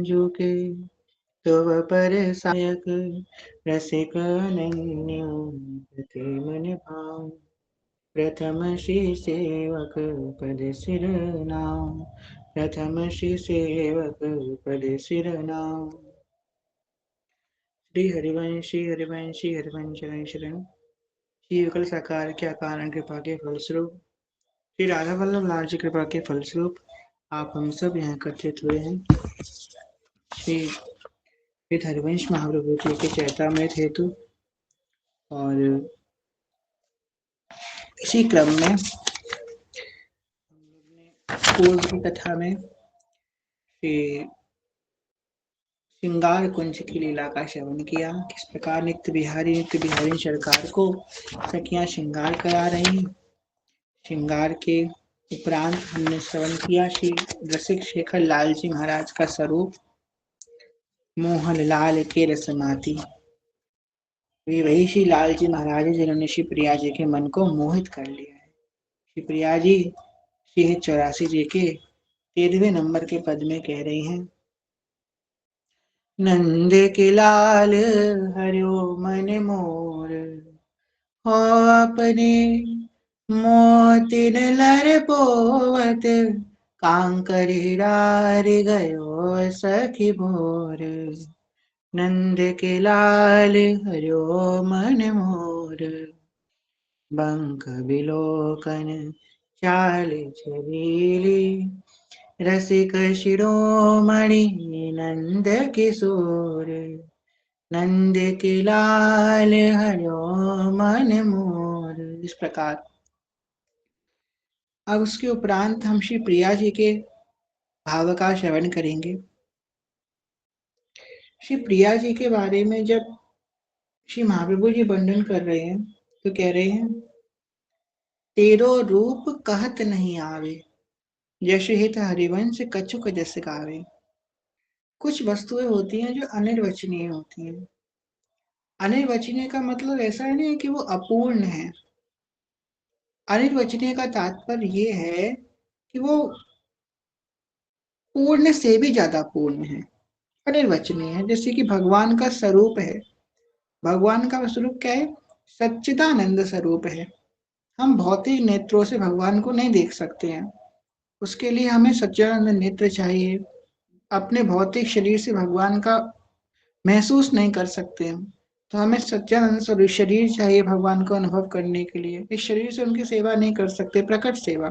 झुके तो पर सायक रसिक अनन्य प्रति मन भाव। प्रथम श्री सेवक पद सिर नाम। प्रथम श्री सेवक पद सिर नाम। श्री हरिवंश श्री हरिवंश श्री हरिवंश शरण शरण। श्री विकल साकार के कारण कृपा के फलस्वरूप श्री राधा वल्लभ लाल जी कृपा के फलस्वरूप आप हम सब यहाँ एकत्रित हुए हैं। श्री हरिवंश महाप्रभु जी के चैतामृत हेतु और इसी क्रम में पूर्व की कथा में श्री श्रृंगार कुंज की लीला का श्रवण किया। किस प्रकार नित्य बिहारी सरकार को सखियां श्रृंगार करा रही हैं। श्रृंगार के उपरांत हमने श्रवण किया श्री रसिक शेखर लाल जी महाराज का स्वरूप मोहन लाल के रसमाती। वे वही श्री लाल जी महाराज जिन्होंने श्री प्रिया जी के मन को मोहित कर लिया है। श्री प्रिया जी श्री 84 जी के 13वें नंबर के पद में कह रही हैं, नंद के लाल हरियो मन मोर हो अपने मोतिन लर पोवत कांकरी डार गयो सखी भोर। नंद के लाल हरियो मन मोर बंक बिलोकन चाल छबीली रसिक शिरोमणि नंद किशोर। नंद के लाल हरियो मन मोर। इस प्रकार अब उसके उपरांत हम श्री प्रिया जी के भाव का श्रवण करेंगे। श्री प्रिया जी के बारे में जब श्री महाप्रभु जी वर्णन कर रहे हैं तो कह रहे हैं, तेरो रूप कहत नहीं आवे यश हित हरिवंश कछुक जस गावे। कुछ वस्तुएं होती हैं जो अनिर्वचनीय होती हैं। अनिर्वचनीय का मतलब ऐसा नहीं है कि वो अपूर्ण है। अनिर्वचनीय का तात्पर्य ये है कि वो पूर्ण से भी ज्यादा पूर्ण है, अनिर्वचनीय है। जैसे कि भगवान का स्वरूप है। भगवान का स्वरूप क्या है? सच्चिदानंद स्वरूप है। हम भौतिक नेत्रों से भगवान को नहीं देख सकते हैं, उसके लिए हमें सच्चिदानंद नेत्र चाहिए। अपने भौतिक शरीर से भगवान का महसूस नहीं कर सकते हम, तो हमें सच्चिदानंद स्वरूप शरीर चाहिए भगवान को अनुभव करने के लिए। इस शरीर से उनकी सेवा नहीं कर सकते, प्रकट सेवा,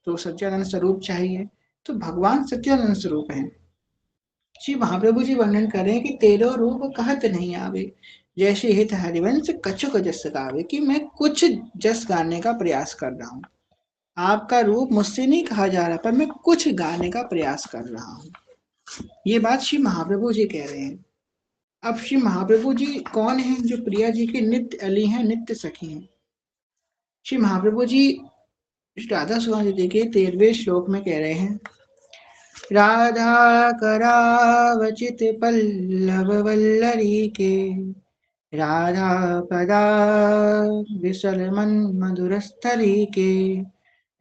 तो सच्चिदानंद स्वरूप चाहिए। तो भगवान सच्चिदानंद स्वरूप है। श्री महाप्रभु जी वर्णन करें कि तेरो रूप कहत नहीं आवे जैसे हित हरिवंश कछुक जस गावे, कि मैं कुछ जस गाने का प्रयास कर रहा हूँ। आपका रूप मुझसे नहीं कहा जा रहा, पर मैं कुछ गाने का प्रयास कर रहा हूँ। ये बात श्री महाप्रभु जी कह रहे हैं। अब श्री महाप्रभु जी कौन है? जो प्रिया जी के नित्य अली हैं, नित्य सखी हैं। श्री महाप्रभु जी राधा स्वामी जी के 13वें श्लोक में कह रहे हैं, राधा करावचित पल्लव वल्लरी के राधा पदा विसल मन मधुर स्थली के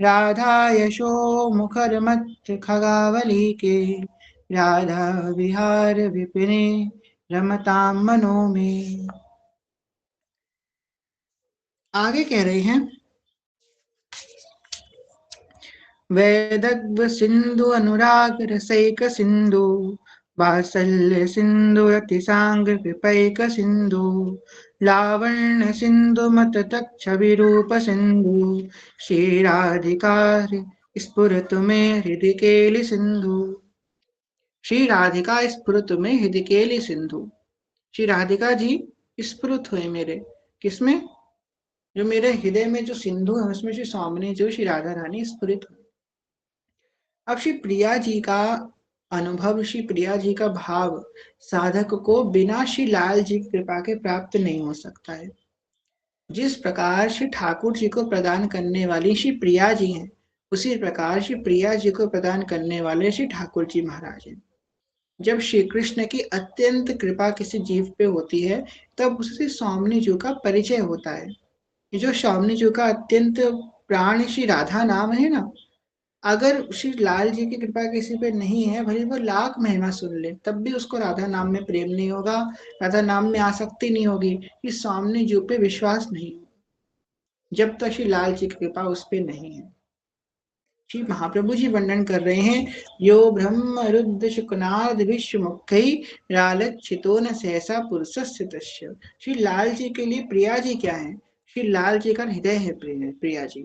राधा यशो मुखर मत खगावली के राधा विहार विपिने रमताम मनो में। आगे कह रहे हैं, वैदग्ध सिंधु अनुराग रसैक सिंधु वात्सल्य सिंधु अतिसांग कृपैक सिंधु लावण्य सिंधु मत छवि रूप सिंधु श्री राधिकार स्फुरत में हृदय केलि सिंधु। श्री राधिका स्फुरत में हृदय केलि सिंधु। श्री राधिका जी स्फुरत हुए मेरे किसमें? जो मेरे हृदय में जो सिंधु है उसमें श्री स्वामिनी जो श्री राधा रानी स्फुरित हुई। अब श्री प्रिया जी का अनुभव, श्री प्रिया जी का भाव साधक को बिना श्री लाल जी की कृपा के प्राप्त नहीं हो सकता है। जिस प्रकार श्री ठाकुर जी को प्रदान करने वाली श्री प्रिया जी हैं, उसी प्रकार श्री प्रिया जी को प्रदान करने वाले श्री ठाकुर जी महाराज हैं। जब श्री कृष्ण की अत्यंत कृपा किसी जीव पे होती है, तब उससे स्वामिनी जी का परिचय होता है। ये जो स्वामिनी जी का अत्यंत प्राण श्री राधा नाम है ना, अगर श्री लाल जी की कृपा किसी पे नहीं है, भले वो लाख महिमा सुन ले, तब भी उसको राधा नाम में प्रेम नहीं होगा, राधा नाम में आसक्ति नहीं होगी, कि सामने जो पे विश्वास नहीं, जब तक श्री लाल जी की कृपा उस पे नहीं है। श्री महाप्रभु जी वर्णन कर रहे हैं, यो ब्रह्म रुद्र शुकनाद विश्व मुखई लालचितो न सहसा पुरुषस्य तस्य। श्री लाल जी के लिए प्रिया जी क्या है? श्री लाल जी का हृदय है प्रिया जी।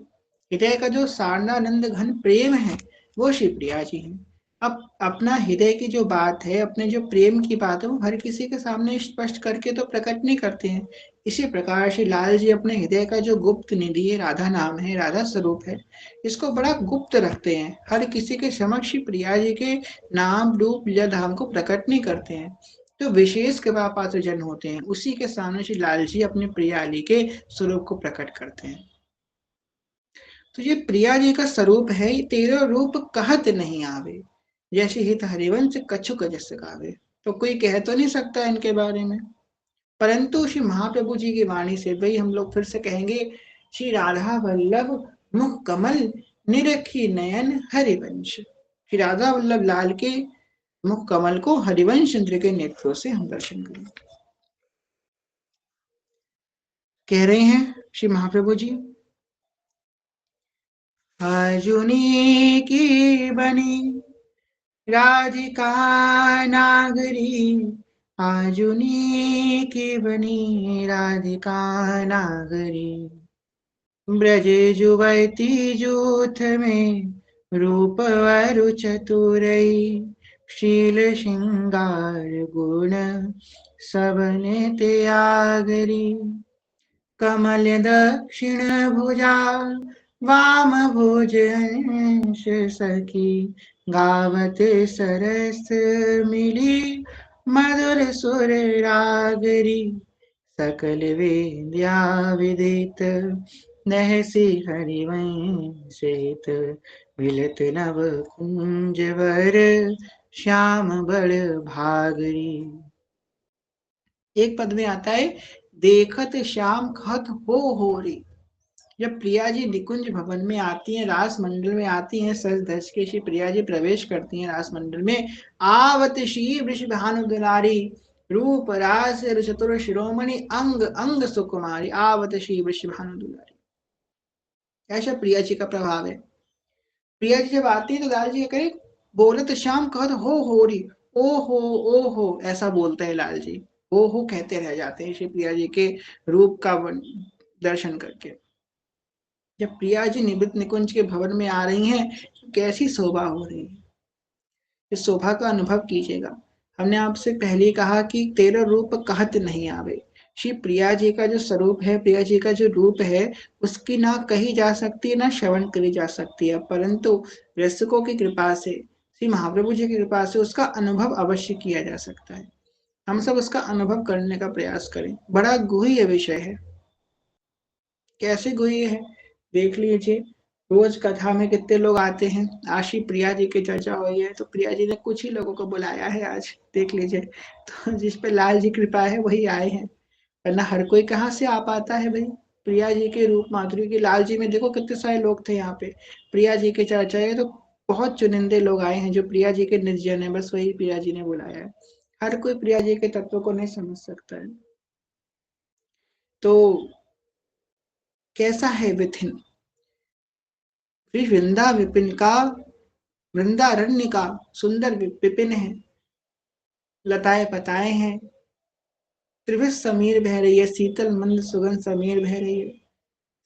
हृदय का जो सारणानंद घन प्रेम है, वो श्री प्रिया जी है। अब अपना हृदय की जो बात है, अपने जो प्रेम की बात है, वो हर किसी के सामने स्पष्ट करके तो प्रकट नहीं करते हैं। इसी प्रकार श्री लाल जी अपने हृदय का जो गुप्त निधि है, राधा नाम है, राधा स्वरूप है, इसको बड़ा गुप्त रखते हैं, हर किसी के समक्ष प्रिया जी के नाम रूप या धाम को प्रकट नहीं करते हैं। तो विशेष कृपा पात्र जन होते हैं, उसी के सामने श्री लाल जी अपने प्रियाली के स्वरूप को प्रकट करते हैं। तो ये प्रिया जी का स्वरूप है, ये तेरा रूप कहत नहीं आवे, जैसे हित हरिवंश कछुक जस गावे। तो कोई कह तो नहीं सकता इनके बारे में, परंतु श्री महाप्रभु जी की वाणी से भाई हम लोग फिर से कहेंगे, श्री राधा वल्लभ मुख कमल निरखी नयन हरिवंश। श्री राधा वल्लभ लाल के मुख कमल को हरिवंश इंद्र के नेत्रों से हम दर्शन करें। कह रहे हैं श्री महाप्रभु जी, अर्जुनी की बनी राधिका नागरी, अर्जुनी की बनी राधिका नागरी, ब्रज जुवती जूथ में रूप वरु चतुरई, शील श्रृंगार गुण सबने त्यागरी, कमल दक्षिण भुजा वाम भुज अंश सखी, गावत सरस मिली मधुर सुर रागरी, सकल विद्या विदित नहसी हरिवंशित, मिलत नव कुंज वर श्याम बड़ भागरी। एक पद में आता है, देखत श्याम खत हो रे। जब प्रिया जी निकुंज भवन में आती हैं, रास मंडल में आती हैं, सज धज के श्री प्रिया जी प्रवेश करती हैं रास मंडल में, आवत श्री वृषभानु दुलारी, रूप रास चतुर शिरोमणि, अंग अंग सुकुमारी, आवत श्री वृषभानु दुलारी। ऐसा प्रिया जी का प्रभाव है। प्रिया जी जब आती है तो लाल जी क्या करे, बोलत श्याम कहत हो री, ओ हो ऐसा बोलते हैं लाल जी, हो कहते रह जाते हैं श्री प्रिया जी के रूप का दर्शन करके। जब प्रिया जी निवृत्त निकुंज के भवन में आ रही हैं, तो कैसी शोभा हो रही है, इस शोभा का अनुभव कीजिएगा। हमने आपसे पहले कहा कि तेरा रूप कहत नहीं आवे। श्री प्रिया जी का जो स्वरूप है, प्रिया जी का जो रूप है, उसकी ना कही जा सकती है, ना श्रवण करी जा सकती है, परंतु रसिकों की कृपा से, श्री महाप्रभु जी की कृपा से उसका अनुभव अवश्य किया जा सकता है। हम सब उसका अनुभव करने का प्रयास करें। बड़ा गुह्य विषय है। कैसे गुह्य है देख लीजिए, रोज कथा में कितने लोग आते हैं। आशी प्रिया जी की चर्चा हुई है, तो प्रिया जी ने कुछ ही लोगों को बुलाया है आज, देख लीजिए। तो जिस पे लाल जी कृपा है वही आए हैं, वरना हर कोई कहाँ से आ पाता है भाई। प्रिया जी के रूप माधुरी की, लाल जी में देखो कितने सारे लोग थे यहाँ पे। प्रिया जी की चर्चा है तो बहुत चुनिंदे लोग आए हैं जो प्रिया जी के निर्जन है, बस वही प्रिया जी ने बुलाया है। हर कोई प्रिया जी के तत्व को नहीं समझ सकता है। तो कैसा है विथिन वृंदा विपिन का, वृंदारण्य का सुंदर विपिन है, लताएं पताएं हैं, त्रिभुज समीर बह रही है, शीतल मंद सुगंध समीर बह रही है।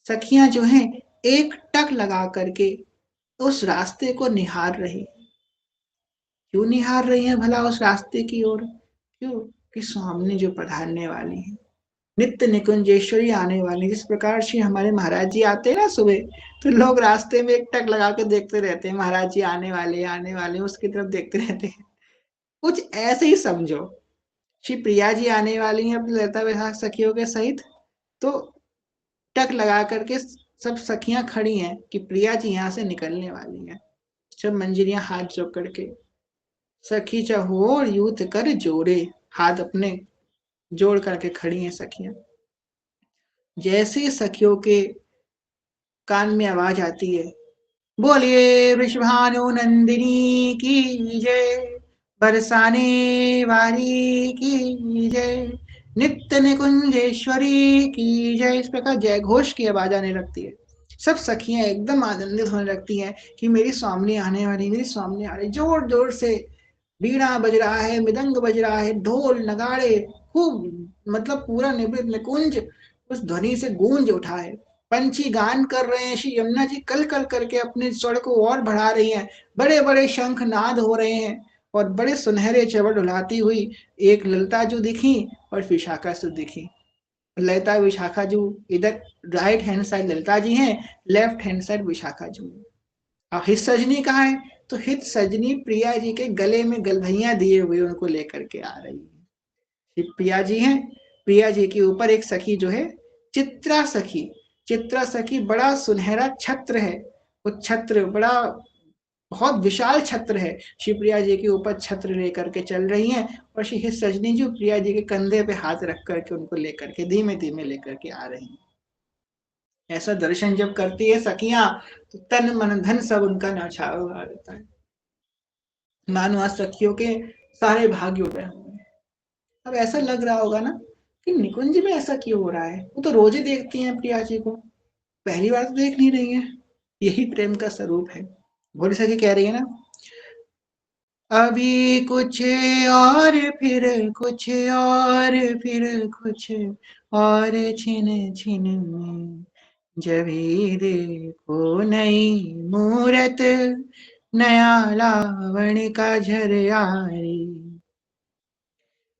सखियां जो हैं एक टक लगा करके उस रास्ते को निहार रही। क्यों निहार रही हैं भला उस रास्ते की ओर? क्यों कि सामने जो पधारने वाली है, नित्य निकुंजेश्वरी आने वाली। जिस प्रकार से हमारे महाराज जी आते हैं ना सुबह, तो लोग रास्ते में एक टक लगा के देखते रहते हैं, महाराज जी आने वाले उसकी तरफ देखते रहते हैं। कुछ ऐसे ही समझो, श्री प्रिया जी आने वाली हैं अपनी लता विहार सखियों के सहित, तो टक लगा करके सब सखियां खड़ी हैं कि प्रिया जी यहाँ से निकलने वाली हैं। सब मंजरियां हाथ जोड़ करके, सखी चहोर यूथ कर जोड़े, हाथ अपने जोड़ करके खड़ी हैं सखियां। जैसे सखियों के कान में आवाज आती है, बोलिए वृषभानु नंदिनी की जय, बरसाने वाली की जय, नित्य निकुंजेश्वरी की जय। इस प्रकार जय घोष की आवाज आने लगती है। सब सखियां एकदम आनंदित होने लगती हैं कि मेरी स्वामी आने वाली, मेरी स्वामी आ रही। जोर जोर से वीणा बज रहा है, मृदंग बज रहा है, ढोल नगाड़े खूब, मतलब पूरा निकुंज उस ध्वनि से गूंज उठा है। पंछी गान कर रहे हैं, श्री यमुना जी कल कल करके अपने स्वर को और बढ़ा रही हैं। बड़े बड़े शंख नाद हो रहे हैं और बड़े सुनहरे चवर डुलाती हुई एक ललता जो दिखी और विशाखा जो दिखी। ललिता विशाखा जो इधर right hand side Lalita ji हैं, left hand side Vishakha ji हैं। अब हित सजनी कहाँ है? तो हित सजनी प्रिया जी के गले में गलभैया दिए हुए उनको लेकर के आ रही है। प्रिया जी हैं, प्रिया जी के ऊपर एक सखी जो है चित्रा सखी, चित्रा सखी बड़ा सुनहरा छत्र है। वो छत्र बड़ा बहुत विशाल छत्र है। श्री प्रिया जी के ऊपर छत्र लेकर के चल रही हैं और श्री हित सजनी जो प्रिया जी के कंधे पे हाथ रख करके उनको लेकर के धीमे धीमे लेकर के आ रही हैं। ऐसा दर्शन जब करती है सखियां तो तन मन धन सब उनका न्यौछावर रहता है। मानो आज सखियों के सारे भाग्य उदय होंगे। अब ऐसा लग रहा होगा ना कि निकुंज में ऐसा क्यों हो रहा है? वो तो रोज ही देखती हैं प्रिया जी को, पहली बार तो देख नहीं रही है। यही प्रेम का स्वरूप है। भोली सखी कह रही है ना, अभी कुछ और फिर कुछ और फिर कुछ और छिन छिन में, जभी देखो नई मूरत नया लावण का झरियारी।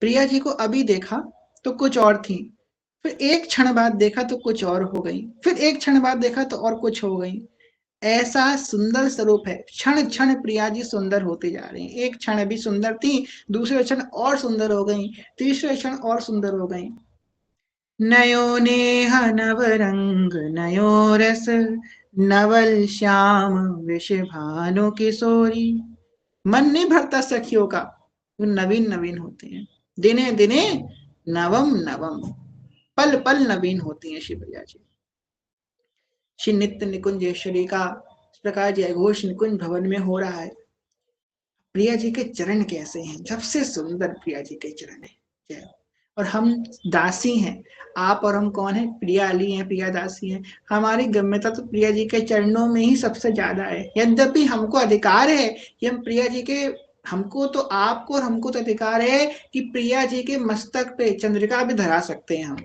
प्रिया जी को अभी देखा तो कुछ और थी, फिर एक क्षण बाद देखा तो कुछ और हो गई, फिर एक क्षण बाद देखा तो और कुछ हो गई। ऐसा सुंदर स्वरूप है। क्षण क्षण प्रिया जी सुंदर होती जा रही हैं। एक क्षण अभी सुंदर थी, दूसरे क्षण और सुंदर हो गई, तीसरे क्षण और सुंदर हो गई। नयो नेह नव रंग नयो रस, नवल श्याम विष भानु किशोरी। मन नहीं भरता सखियों का, वो नवीन नवीन होते हैं, दिने दिने नवम नवम, पल पल नवीन होती हैं शिवप्रिया जी। श्री नित्य निकुंजेश्वरी का इस प्रकार जय घोष निकुंज भवन में हो रहा है। प्रिया जी के चरण कैसे हैं? सबसे सुंदर प्रिया जी के चरण है। जय। और हम दासी हैं, आप और हम कौन है? प्रिया अली हैं, प्रिया दासी हैं। हमारी गम्यता तो प्रिया जी के चरणों में ही सबसे ज्यादा है। यद्यपि हमको अधिकार है कि हम प्रिया जी के, हमको तो, आपको और हमको तो अधिकार है कि प्रिया जी के मस्तक पे चंद्रिका भी धरा सकते हैं हम।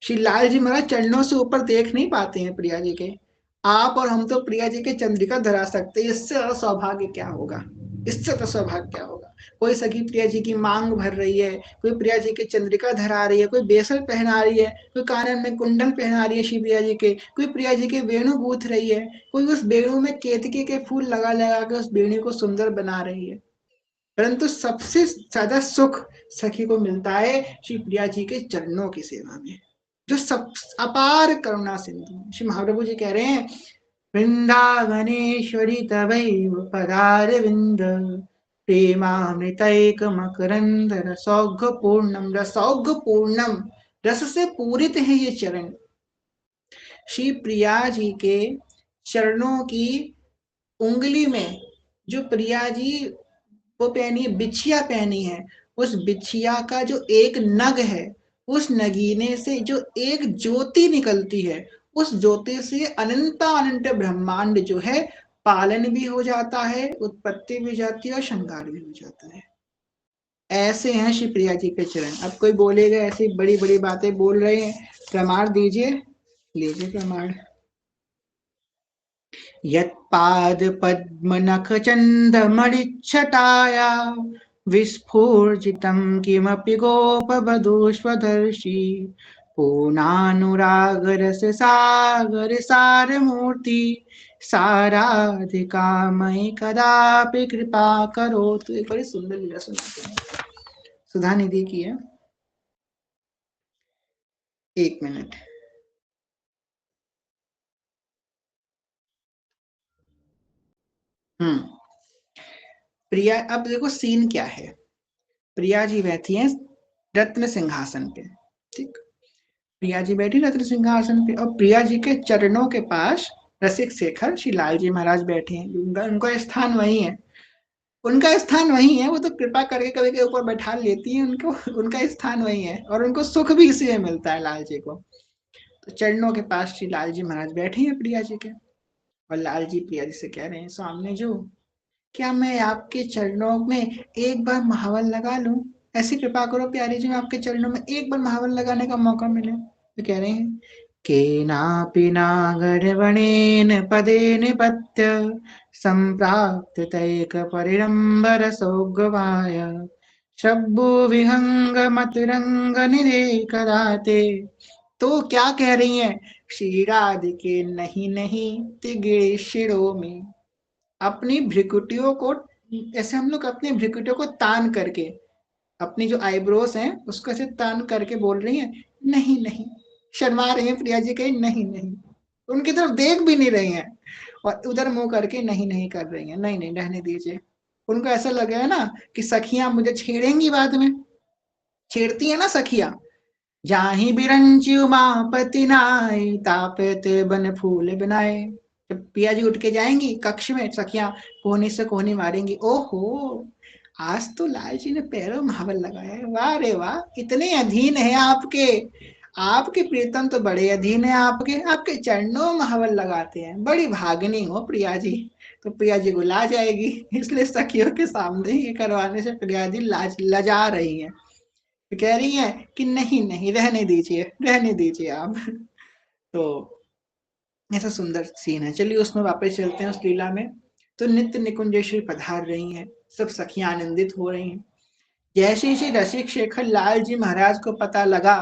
श्री लाल जी महाराज चरणों से ऊपर देख नहीं पाते हैं प्रिया जी के, आप और हम तो प्रिया जी के चंद्रिका धरा सकते हैं। इससे सौभाग्य क्या होगा? इससे तो सौभाग्य क्या होगा? कोई सखी प्रिया जी की मांग भर रही है, कोई प्रिया जी के चंद्रिका धरा रही है, कोई बेसल पहना रही है, कोई कानन में कुंडल पहना रही है श्री प्रिया जी के, कोई प्रिया जी के वेणु गूंथ रही है, कोई उस वेणु में केतकी के फूल लगा लगा के उस वेणु को सुंदर बना रही है। परंतु सबसे ज्यादा सुख सखी को मिलता है श्री प्रिया जी के चरणों की सेवा में, जो सब अपार करुणा सिंधु। श्री महाप्रभु जी कह रहे हैं, वृंदावनेश्वरी तवैव पदारविंद, प्रेमामृतैक मकरंद रसौघ पूर्णम। रसौघ पूर्णम, रस से पूरित है ये चरण। श्री प्रिया जी के चरणों की उंगली में जो प्रिया जी वो पहनी, बिछिया पहनी है, उस बिछिया का जो एक नग है, उस नगीने से जो एक ज्योति निकलती है, उस ज्योति से अनंत अनंत ब्रह्मांड जो है पालन भी हो जाता है, उत्पत्ति भी जाती है और श्रृंगार भी हो जाता है। ऐसे हैं श्री प्रिया जी के चरण। अब कोई बोलेगा ऐसी बड़ी बड़ी बातें बोल रहे हैं, प्रमाण दीजिए। लीजिए प्रमाण। यत्पाद पद्म नख चंद मणिच्छटाया, विस्फूर्जितं किमपि गोपवधूष्वदर्शी, पूर्णानुराग रस सागर सारमूर्ति, साराधिका मयि कदापि कृपा करोतु। एक बड़ी सुंदर लीला सुनाते हैं, सुधा निधि की है। एक मिनट। प्रिया, अब देखो सीन क्या है। प्रिया जी बैठी हैं रत्न सिंहासन पे, ठीक। प्रिया जी बैठी रत्न सिंहासन पे और प्रिया जी के चरणों के पास रसिक शेखर श्री लालजी महाराज बैठे हैं, उनका स्थान वही है, उनका स्थान वही है। वो तो कृपा करके कभी के ऊपर बैठा लेती है उनको, उनका स्थान वही है और उनको सुख भी इसी में मिलता है लाल जी को। तो चरणों के पास श्री लाल जी महाराज बैठे हैं प्रिया जी के, और लाल जी प्रिया जी से कह रहे हैं, सामने जो, क्या मैं आपके चरणों में एक बार महावर लगा लूं? ऐसी कृपा करो प्यारी जी, मैं आपके चरणों में एक बार महावर लगाने का मौका मिले। तो कह रहे हैं, केनापि नागढ़वणेन पदेन पत्य संप्राप्त तैक परिरंबर सौगवाय शब्बु विहंग मतरंग निरेकराते। तो क्या कह रही हैं? क्षीरादि नहीं नहीं तिगिर शिरो में, अपनी भ्रिकुटियों को, ऐसे हम लोग अपनी भ्रिकुटियों को तान करके, अपनी जो आईब्रोस हैं उसको ऐसे तान करके बोल रही हैं, नहीं नहीं, शर्मा रही हैं प्रिया जी, कहीं नहीं नहीं, उनकी तरफ देख भी नहीं रही हैं और उधर मुंह करके नहीं नहीं कर रही हैं, नहीं नहीं रहने दीजिए। उनको ऐसा लगे है ना कि सखियां मुझे छेड़ेंगी बाद में, छेड़ती है ना सखियां, जाही बिरंची उमापति नाय तापत बन फूल बनाए। जब पिया जी उठ के जाएंगी कक्ष में, सखियां कोहनी से कोहनी मारेंगी, ओहो आज तो लाल जी ने पैरों महावर लगाया है, वाह रे वाह, इतने अधीन है आपके, आपके प्रीतम तो बड़े अधीन है आपके, आपके चरणों महावर लगाते हैं, बड़ी भागनी हो प्रिया जी। तो प्रिया जी को ला जाएगी, इसलिए सखियों के सामने ये करवाने से प्रिया जी लजा रही है, तो कह रही है कि नहीं नहीं रहने दीजिए, रहने दीजिए आप। तो ऐसा सुंदर सीन है, चलिए उसमें वापस चलते हैं उस लीला में। तो नित्य निकुंजेश्वरी पधार रही हैं, सब सखियां आनंदित हो रही हैं। जैसे ही रसिक शेखर लाल जी महाराज को पता लगा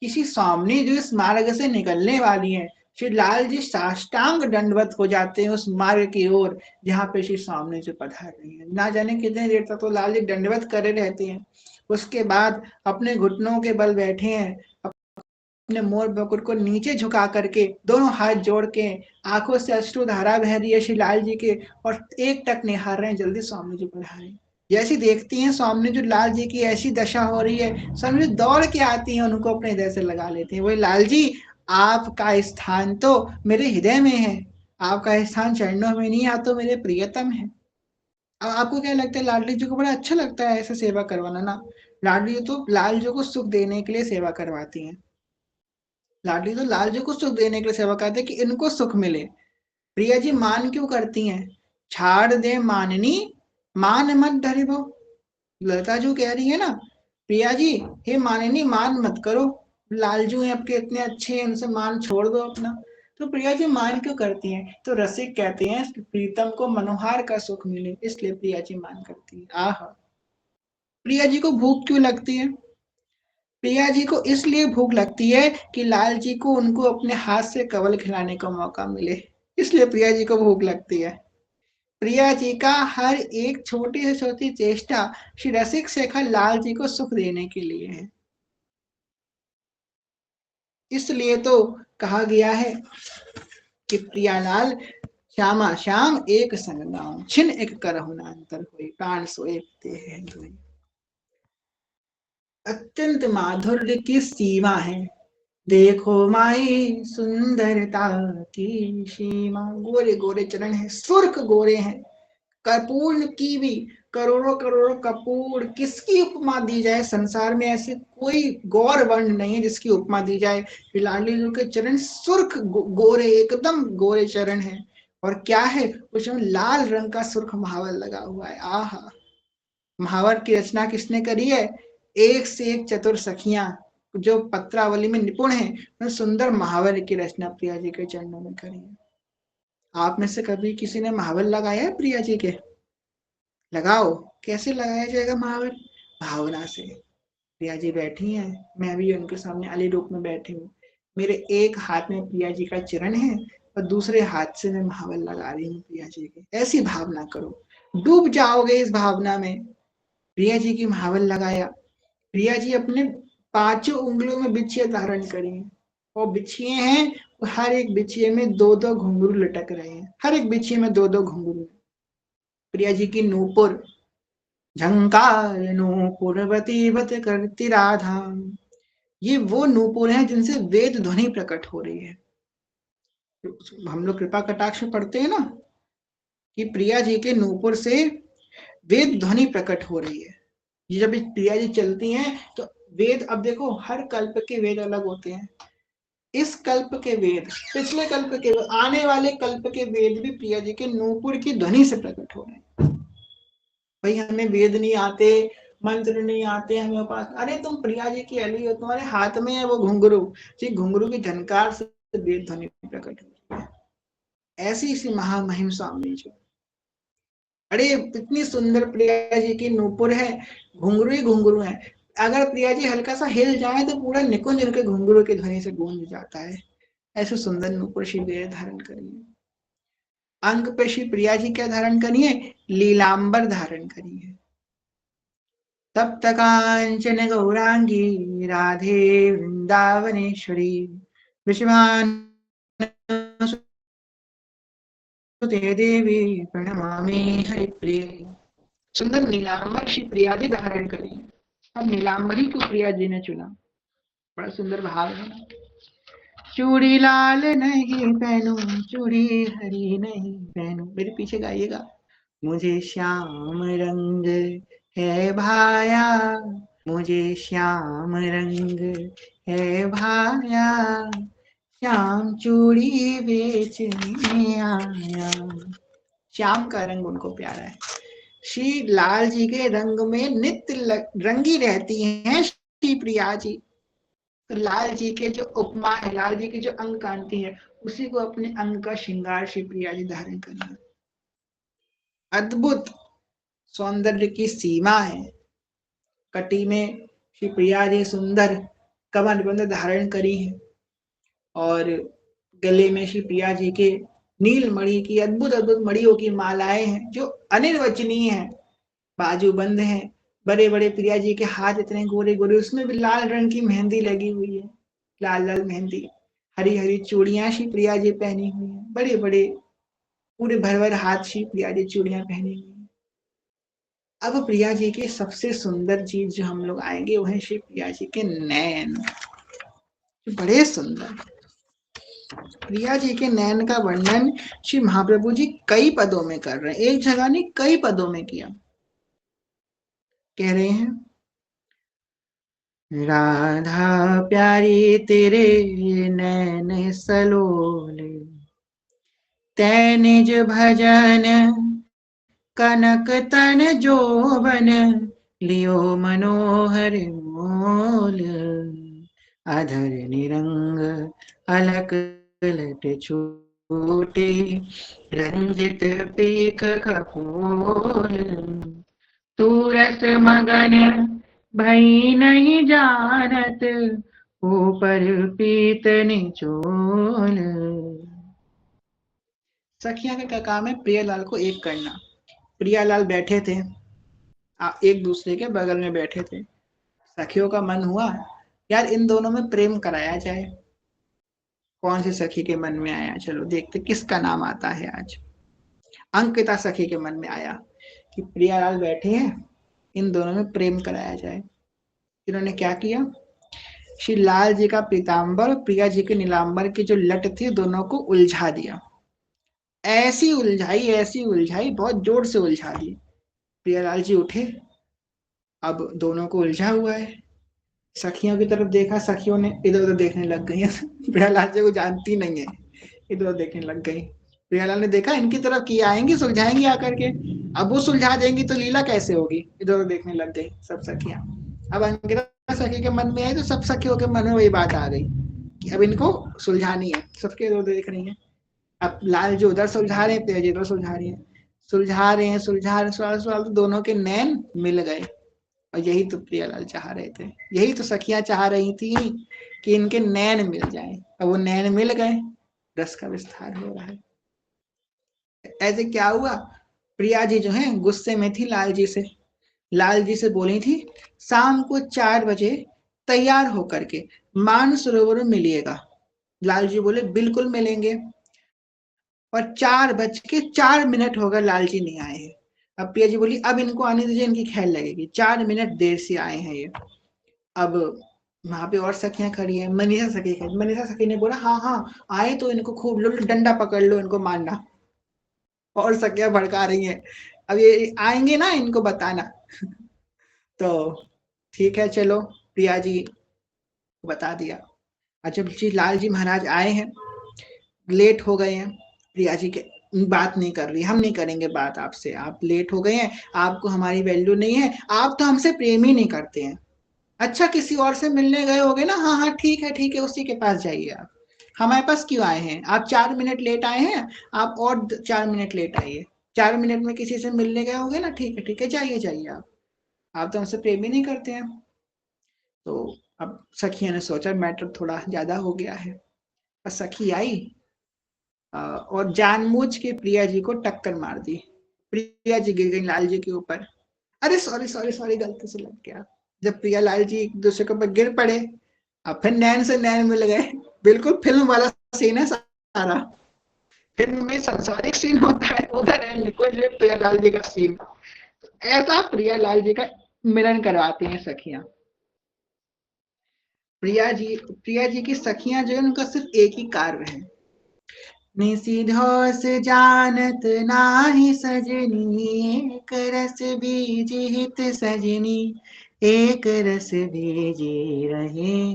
किसी स्वामी जो इस मार्ग से निकलने वाली है, श्री लाल जी साष्टांग दंडवत हो जाते हैं उस मार्ग की ओर जहाँ पे श्री स्वामी जी पधार रही है। ना जाने कितने देर तक तो लाल जी दंडवत करे रहते हैं, उसके बाद अपने घुटनों के बल बैठे हैं, अपने मोर बकुट को नीचे झुका करके दोनों हाथ जोड़ के आंखों से अश्रुधारा बह रही है श्री लाल जी के, और एक टक निहार रहे हैं जल्दी स्वामी जी पधारे। जैसी देखती हैं स्वामी जी लाल जी की ऐसी दशा हो रही है, स्वामी जी दौड़ के आती हैं, उनको अपने हृदय से लगा लेते हैं, वही लाल जी आपका स्थान तो मेरे हृदय में है, आपका स्थान चरणों में नहीं, आप तो मेरे प्रियतम है। अब आपको क्या लगता है, लाडली जी को बड़ा अच्छा लगता है ऐसे सेवा करवाना ना? लाडली जी तो लाल जी को सुख देने के लिए सेवा करवाती हैं, लाडली तो लाल जी को सुख देने के लिए सेवा करते हैं कि इनको सुख मिले। प्रिया जी मान क्यों करती हैं? छाड़ दे माननी मान मत धरिबो, लता जो कह रही है ना, प्रिया जी हे माननी मान मत करो, लालजू हैं आपके इतने अच्छे हैं, उनसे मान छोड़ दो अपना। तो प्रिया जी मान क्यों करती हैं? तो रसिक कहते हैं प्रीतम को मनोहार का सुख मिले, इसलिए प्रिया जी मान करती है। आह, प्रिया जी को भूख क्यों लगती है? प्रिया जी को इसलिए भूख लगती है कि लाल जी को उनको अपने हाथ से कवल खिलाने का मौका मिले, इसलिए प्रिया जी को भूख लगती है। प्रिया जी का हर एक छोटी से छोटी चेष्टा श्री रसिक शेखर लाल जी को सुख देने के लिए है। इसलिए तो कहा गया है कि प्रियालाल श्यामा श्याम एक संग गाँव, छिन एक करहु ना अंतर होई, प्राण सो एक देह धोई। अत्यंत माधुर्य की सीमा है, देखो माई सुंदरता की सीमा। गोरे गोरे चरण है, सुर्ख गोरे हैं, कर्पूर की भी करोड़ों करोड़ों कपूर, किसकी उपमा दी जाए संसार में, ऐसे कोई गौर वर्ण नहीं है जिसकी उपमा दी जाए। लाडली जी के चरण सुर्ख गोरे, एकदम गोरे चरण है, और क्या है उसमें लाल रंग का सुर्ख महावर लगा हुआ है। आहा, महावर की रचना किसने करी है? एक से एक चतुर सखियां जो पत्रावली में निपुण है, सुंदर महावर की रचना प्रिया जी के चरणों में करी है। आप में से कभी किसी ने महावर लगाया है प्रिया जी के? लगाओ। कैसे लगाया जाएगा महावर? भावना से। प्रिया जी बैठी हैं, मैं भी उनके सामने अली रूप में बैठी हूँ, मेरे एक हाथ में प्रिया जी का चरण है और दूसरे हाथ से मैं महावर लगा रही हूँ प्रिया जी के। ऐसी भावना करो, डूब जाओगे इस भावना में। प्रिया जी की महावर लगाया, प्रिया जी अपने पांचों उंगलियों में बिछिया धारण करी और बिछिए हैं, हर एक बिछिए में दो दो घुंघरू लटक रहे हैं, हर एक बिछिए में दो दो घुंघरू। प्रिया जी की नूपुर, झंकार नूपुरवती बत करती राधा, ये वो नूपुर हैं जिनसे वेद ध्वनि प्रकट हो रही है। हम लोग कृपा कटाक्ष में पढ़ते हैं ना कि प्रिया जी के नूपुर से वेद ध्वनि प्रकट हो रही है। ये जब प्रिया जी चलती हैं तो वेद, अब देखो हर कल्प के वेद अलग होते हैं। इस कल्प के वेद, पिछले कल्प के वेद, आने वाले कल्प के वेद भी प्रिया जी के नूपुर की ध्वनि से प्रकट हो रहे हैं। भाई हमें वेद नहीं आते, मंत्र नहीं आते, हमें उपास, अरे तुम प्रिया जी की अली हो, तुम्हारे हाथ में है वो घुंघरू, जी घुंघरू की झनकार से वेद ध्वनि प्रकट हो है। ऐसी इसी महामहिम स्वामी जी, अरे इतनी सुंदर प्रिया जी की नूपुर है, घुंघरू ही घुंघरू है। अगर प्रिया जी हल्का सा हिल जाए तो पूरा निकुंज उनके घुंघरू की ध्वनि से गूंज जाता है। ऐसे सुंदर नूपुर श्री वेद धारण करिए। अंक पे श्री प्रिया जी क्या धारण करिए? लीलांबर धारण करिए। तप्त कांचन गौरांगी राधे वृंदावनेश्वरी विश्वानुसुते देवी प्रणमामि हरिप्रिय। सुंदर नीलांबर श्री प्रिया जी धारण करिए। अब नीलांबरी को प्रिया जी ने चुना, बड़ा सुंदर भाव है। चूड़ी लाल नहीं पहनू, चूड़ी हरी नहीं पहनू, मेरे पीछे गाइएगा। मुझे श्याम रंग है भाया, मुझे श्याम रंग है भाया, श्याम चूड़ी बेचने आया। श्याम का रंग उनको प्यारा है। श्री लाल जी के रंग में नित्य रंगी रहती हैं श्री प्रिया जी। तो लाल जी के जो उपमा है, लाल जी की जो अंग कांति है, उसी को अपने अंग का श्रृंगार श्री प्रिया जी धारण करना। अद्भुत सौंदर्य की सीमा है। कटी में श्री प्रिया जी सुंदर कमर बंद धारण करी है और गले में श्री प्रिया जी के नील मणि की अद्भुत अद्भुत मणियों की मालाएं हैं जो अनिर्वचनीय है। बाजू बंद है, बड़े बड़े प्रिया जी के हाथ इतने गोरे गोरे, उसमें भी लाल रंग की मेहंदी लगी हुई है, लाल लाल मेहंदी। हरी हरी चूड़ियां श्री प्रिया जी पहनी हुई है, बड़े बड़े पूरे भर भर हाथ श्री प्रिया जी चूड़ियां पहनी हुई है। अब प्रिया जी की सबसे सुंदर चीज जो हम लोग आएंगे वो है श्री प्रिया जी के नैन, बड़े सुंदर। प्रिया जी के नैन का वर्णन श्री महाप्रभु जी कई पदों में कर रहे हैं, एक जगह नहीं कई पदों में किया। कह रहे हैं, राधा प्यारी तेरे नैन सलोल, तै निज भजन कनक तन जोबन, लियो मनोहर मोल, अधर निरंग अलक लट छोटे, रंजित पीक कपोल, तू रस मगन भई नहीं जानत, ऊपर पीत निचोल। सखिया का काम है प्रियालाल को एक करना। प्रियालाल बैठे थे, एक दूसरे के बगल में बैठे थे। सखियों का मन हुआ यार इन दोनों में प्रेम कराया जाए। कौन सी सखी के मन में आया, चलो देखते किसका नाम आता है आज। अंकिता सखी के मन में आया कि प्रियालाल बैठे हैं, इन दोनों में प्रेम कराया जाए। इन्होंने क्या किया, श्री लाल जी का पीताम्बर और प्रिया जी के नीलांबर की जो लट थी दोनों को उलझा दिया। ऐसी उलझाई बहुत जोर से उलझा दी। प्रियालाल जी उठे, अब दोनों को उलझा हुआ है। सखियों की तरफ देखा, सखियों ने इधर उधर देखने लग गई। प्रियालाल जी को जानती नहीं है, इधर उधर देखने लग गई। प्रियालाल ने देखा इनकी तरफ की आएंगी, सुलझाएंगी आकर के, अब वो सुलझा देंगी तो लीला कैसे होगी। इधर उधर देखने लग गई सब सखियां। अब अंकिता सखी के मन में आई तो सब सखियों के मन में वही बात आ गई कि अब इनको सुलझानी है। सबके इधर उधर देख रही है। अब लाल जो उधर सुलझा रहे हैं, प्रिया जी इधर सुलझा रही है, सुलझा रहे तो दोनों के नैन मिल गए। और यही तो प्रियालाल चाह रहे थे, यही तो सखियां चाह रही थी कि इनके नैन मिल जाएं। अब वो नैन मिल गए, रस का विस्तार हो रहा है। ऐसे क्या हुआ, प्रिया जी जो है गुस्से में थी लाल जी से। लाल जी से बोली थी शाम को 4 बजे तैयार होकर के मानसरोवर में मिलिएगा। लाल जी बोले बिल्कुल मिलेंगे। और 4:04 हो गए, लाल जी नहीं आए हैं। अब प्रिया जी बोली अब इनको आने दीजिए, इनकी खैर लगेगी, 4 मिनट देर से आए हैं ये। अब वहां पे और सखियां खड़ी हैं, मनीषा सखी खड़ी। मनीषा सखी ने बोला हाँ हाँ आए तो इनको खूब लो, डंडा पकड़ लो, इनको मारना। और सखियां भड़का रही हैं, अब ये आएंगे ना इनको बताना। तो ठीक है चलो, प्रिया जी को बता दिया। और जब जी लाल जी महाराज आए हैं, लेट हो गए हैं, प्रिया जी के बात नहीं कर रही, हम नहीं करेंगे बात आपसे, आप लेट हो गए हैं, आपको हमारी वैल्यू नहीं है, आप तो हमसे प्रेम ही नहीं करते हैं। अच्छा किसी और से मिलने गए होगे ना, हाँ हाँ ठीक है उसी के पास जाइए आप, हमारे पास क्यों आए हैं? आप 4 मिनट लेट आए हैं, आप और 4 मिनट लेट आइए। 4 मिनट में किसी से मिलने गए होंगे ना, ठीक है जाइए जाइए आप तो हमसे प्रेम ही नहीं करते हैं। तो अब सखिया ने सोचा मैटर थोड़ा ज्यादा हो गया है। और सखी आई और जानबूझ के प्रिया जी को टक्कर मार दी। प्रिया जी गिर गई लाल जी के ऊपर। अरे सॉरी सॉरी सॉरी, गलती से लग गया। जब प्रिया लाल जी एक दूसरे के ऊपर गिर पड़े, अब फिर नैन से नैन मिल गए। बिल्कुल फिल्म वाला सीन है सारा। फिल्म में संसारिक सीन होता है, उधर है लिक्विड लिप प्रिया लाल जी का सीन। ऐसा प्रिया लाल जी का मिलन करवाती हैं सखियां। प्रिया जी की सखियां जो है उनका सिर्फ एक ही कार्य है, निशिधौस जानत नाही सजनी, एक रस बीज हित सजनी, एक रस बीजे रहे,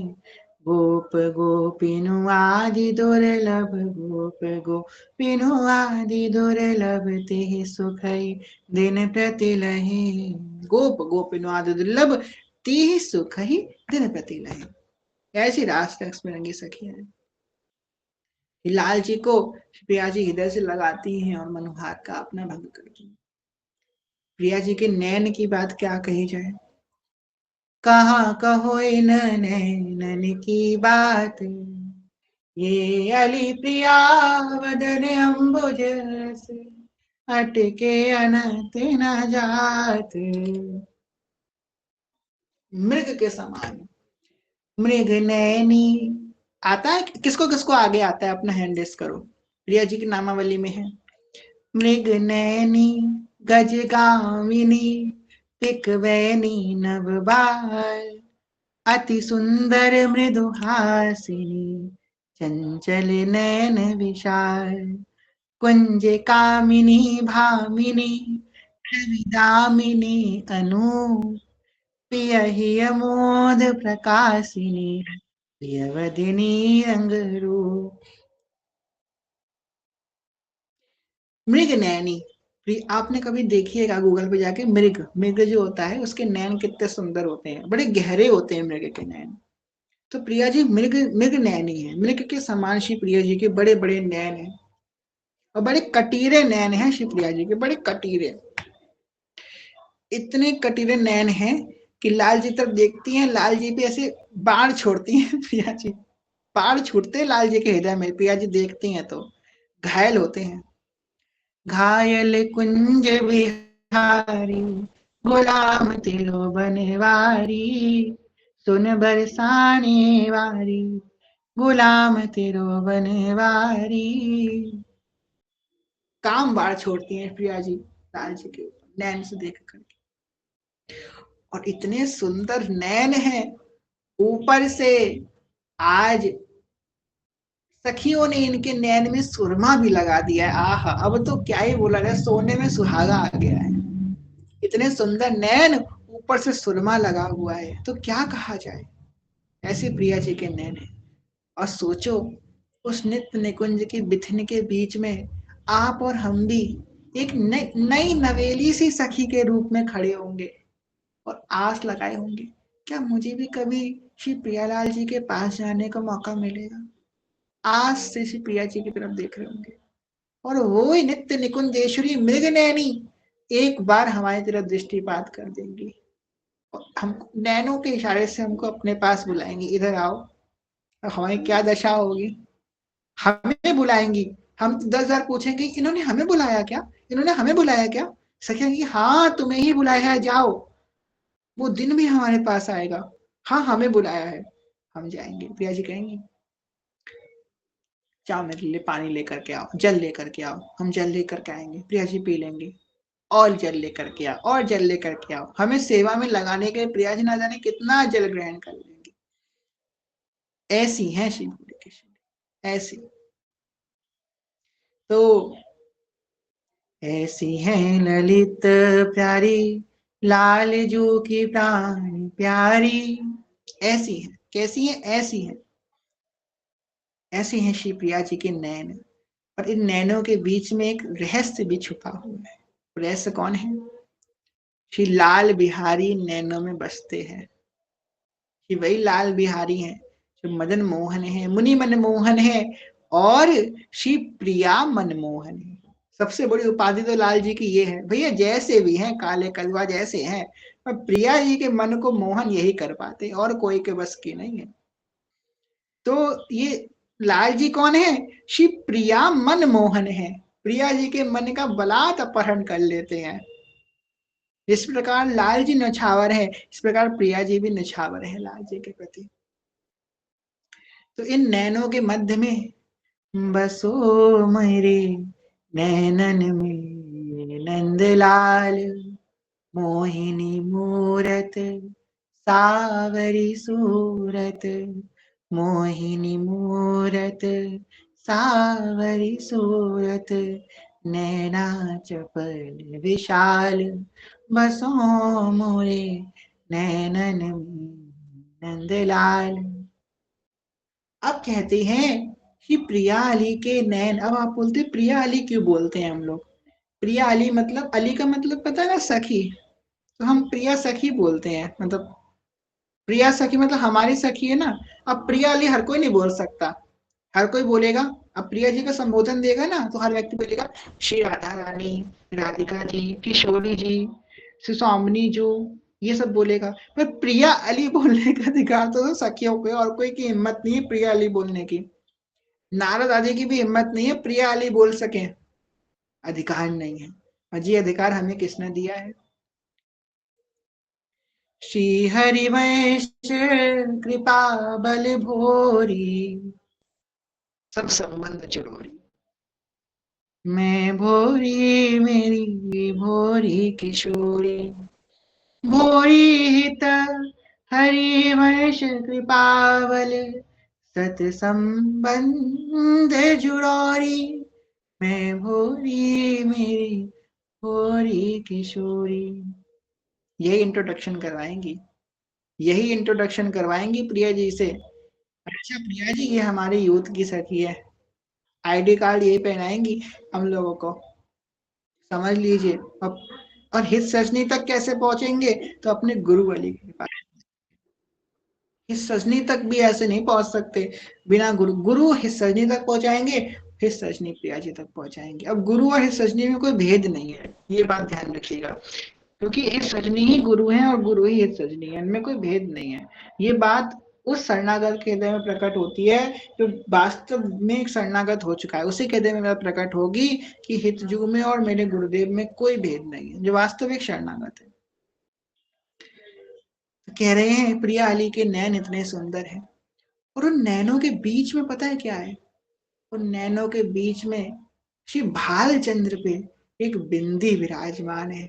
गोप गोपिनु आदि दुर्लभ, गोप गोपिनु आदि दुर्लभ, तेहि सुखई दिन प्रति लहे, गोप गोपिनु आदि दुर्लभ, तेहि सुखई दिन प्रति लहे। ऐसी रास रक्स में रंगी सखियां हैं। लाल जी को प्रिया जी हृदय से लगाती हैं और मनोहार का अपना भंग करती हैं। प्रिया जी के नैन की बात क्या कही जाए, कहाँ कहो इन नैनन की बात, ये अली प्रिया वदन अम्बुज से, अटके अनंत न जात। मृग के समान, मृग नैनी। आता है किसको किसको आगे आता है, अपना हैंड रेस करो। प्रिया जी की नामावली में है, मृग नैनी गज गामिनी, पिकवैनी नव बाल, अति सुंदर मृदु हासिनी, चंचल नैन विशाल, कुंज कामिनी भामिनी, दामिनी अनु, पियहि अमोद प्रकाशिनी, प्रियवदिनी रंग रूप। मृग नैनी, आपने कभी देखिएगा गूगल पे जाके, मृग मृग जो होता है उसके नैन कितने सुंदर होते हैं, बड़े गहरे होते हैं मृग के नैन। तो प्रिया जी मृग मृग नैनी है, मृग के समान श्री प्रिया जी के बड़े बड़े नैन हैं, और बड़े कटीरे नैन हैं श्री प्रिया जी के, बड़े कटीरे। इतने कटीरे नैन हैं कि लाल जी तब देखती हैं, लाल जी भी ऐसे बाढ़ छोड़ती हैं प्रिया जी, बाढ़ छूटते हैं लाल जी के हृदय में, प्रिया जी देखती हैं तो घायल होते हैं। घायल कुंज बिहारी, गुलाम तिरो बनवारी, सुन बरसाने वारी, गुलाम तिरो बनवारी। काम बाढ़ छोड़ती हैं प्रिया जी लाल जी के ऊपर नैन से देख करके। और इतने सुंदर नैन हैं, ऊपर से आज सखियों ने इनके नैन में सुरमा भी लगा दिया है। आहा, अब तो क्या ही बोला जाए, सोने में सुहागा आ गया है। इतने सुंदर नैन, ऊपर से सुरमा लगा हुआ है, तो क्या कहा जाए। ऐसे प्रिया जी के नैन है। और सोचो, उस नित्य निकुंज की बिथन के बीच में आप और हम भी एक नई नवेली सी सखी के रूप में खड़े होंगे और आस लगाए होंगे, क्या मुझे भी कभी श्री प्रियालाल जी के पास जाने का मौका मिलेगा। आस से श्री प्रिया जी की तरफ देख रहे होंगे, और वो नित्य निकुंजेश्वरी मृग नैनी एक बार हमारी तरफ दृष्टिपात कर देंगी, और हम नैनों के इशारे से हमको अपने पास बुलाएंगी, इधर आओ। और हमारी क्या दशा होगी, हमें बुलाएंगी, हम 10,000 पूछेंगे इन्होंने हमें बुलाया क्या, इन्होंने हमें बुलाया क्या। सकेंगी हाँ तुम्हें ही बुलाया है, जाओ। वो दिन भी हमारे पास आएगा, हाँ हमें बुलाया है, हम जाएंगे। प्रिया जी कहेंगी जाओ मेरे लिए पानी लेकर के आओ, जल लेकर के आओ। हम जल लेकर के आएंगे, प्रिया जी पी लेंगे। और जल लेकर के आओ, और जल लेकर के आओ। हमें सेवा में लगाने के प्रिया जी ना जाने कितना जल ग्रहण कर लेंगे। ऐसी हैं श्री प्रिया की शोरी, ऐसी। तो ऐसी हैं ललित प्यारी, लाल जू की प्राण प्यारी, ऐसी है। कैसी है? ऐसी है। ऐसी हैं श्री प्रिया जी के नैन। और इन नैनों के बीच में एक रहस्य भी छुपा हुआ है। रहस्य कौन है? श्री लाल बिहारी नैनों में बसते हैं। कि वही लाल बिहारी हैं जो मदन मोहन है, मुनि मनमोहन है, और श्री प्रिया मनमोहन है। सबसे बड़ी उपाधि तो लाल जी की ये है, भैया जैसे भी हैं, काले कलवा जैसे हैं, पर प्रिया जी के मन को मोहन यही कर पाते, और कोई के बस की नहीं है। तो ये लाल जी कौन है? श्री प्रिया मनमोहन है। प्रिया जी के मन का बलात् अपहरण कर लेते हैं। जिस प्रकार लाल जी नछावर है, इस प्रकार प्रिया जी भी नछावर है लाल जी के प्रति। तो इन नैनों के मध्य में बसो मेरे नैनन में नंदलाल, मोहिनी मूरत सावरी सूरत, मोहिनी मूरत सावरी सूरत, नैना चपल विशाल, बसो मोरे नैनन में नंदलाल। अब कहते हैं कि प्रिया अली के नैन। अब आप बोलते प्रिया अली क्यों बोलते हैं हम लोग? प्रिया अली मतलब, अली का मतलब पता है ना, सखी। तो हम प्रिया सखी बोलते हैं, मतलब प्रिया सखी मतलब हमारी सखी है ना। अब प्रिया अली हर कोई नहीं बोल सकता, हर कोई बोलेगा। अब प्रिया जी का संबोधन देगा ना, तो हर व्यक्ति बोलेगा श्री राधा रानी, राधिका जी, किशोरी जी, श्री स्वामिनी जो, ये सब बोलेगा। पर प्रिया अली बोलने का अधिकार तो सखियों को, और कोई की हिम्मत नहीं है प्रिया अली बोलने की। नारद आदि की भी हिम्मत नहीं है प्रिया अली बोल सके, अधिकार नहीं है। और ये अधिकार हमें किसने दिया है? श्री हरिवंश कृपा बल भोरी, सब संबंध चरोरी। मैं भोरी मेरी भोरी किशोरी, भोरी हित हरिवंश कृपा बल, सत संबंध जुड़ोरी। मैं भोरी मेरी भोरी किशोरी। यही इंट्रोडक्शन करवाएंगी, यही इंट्रोडक्शन करवाएंगी प्रिया जी से। अच्छा प्रिया जी, ये हमारे यूथ की सखी है, आईडी कार्ड यही पहनाएंगी हम लोगों को, समझ लीजिए। अब और हित सजनी तक कैसे पहुंचेंगे? तो अपने गुरु वाली के पास। हित सजनी तक भी ऐसे नहीं पहुंच सकते बिना गुरु। गुरु हित सजनी तक पहुंचाएंगे, हित सजनी प्रिया जी तक पहुंचाएंगे। अब गुरु और हित सजनी में कोई भेद नहीं है, ये बात ध्यान रखिएगा। क्योंकि हित सजनी ही गुरु है और गुरु ही हित सजनी है, इनमें कोई भेद नहीं है। ये बात उस शरणागत के हृदय में प्रकट होती है जो वास्तव में एक शरणागत हो चुका है, उसी के हृदय में प्रकट होगी कि हितजू में और मेरे गुरुदेव में कोई भेद नहीं है, जो वास्तविक शरणागत है। तो कह रहे हैं प्रिया अली के नैन इतने सुंदर हैं, और उन नैनों के बीच में पता है क्या है? उन नैनों के बीच में श्री भाल चंद्र पे एक बिंदी विराजमान है।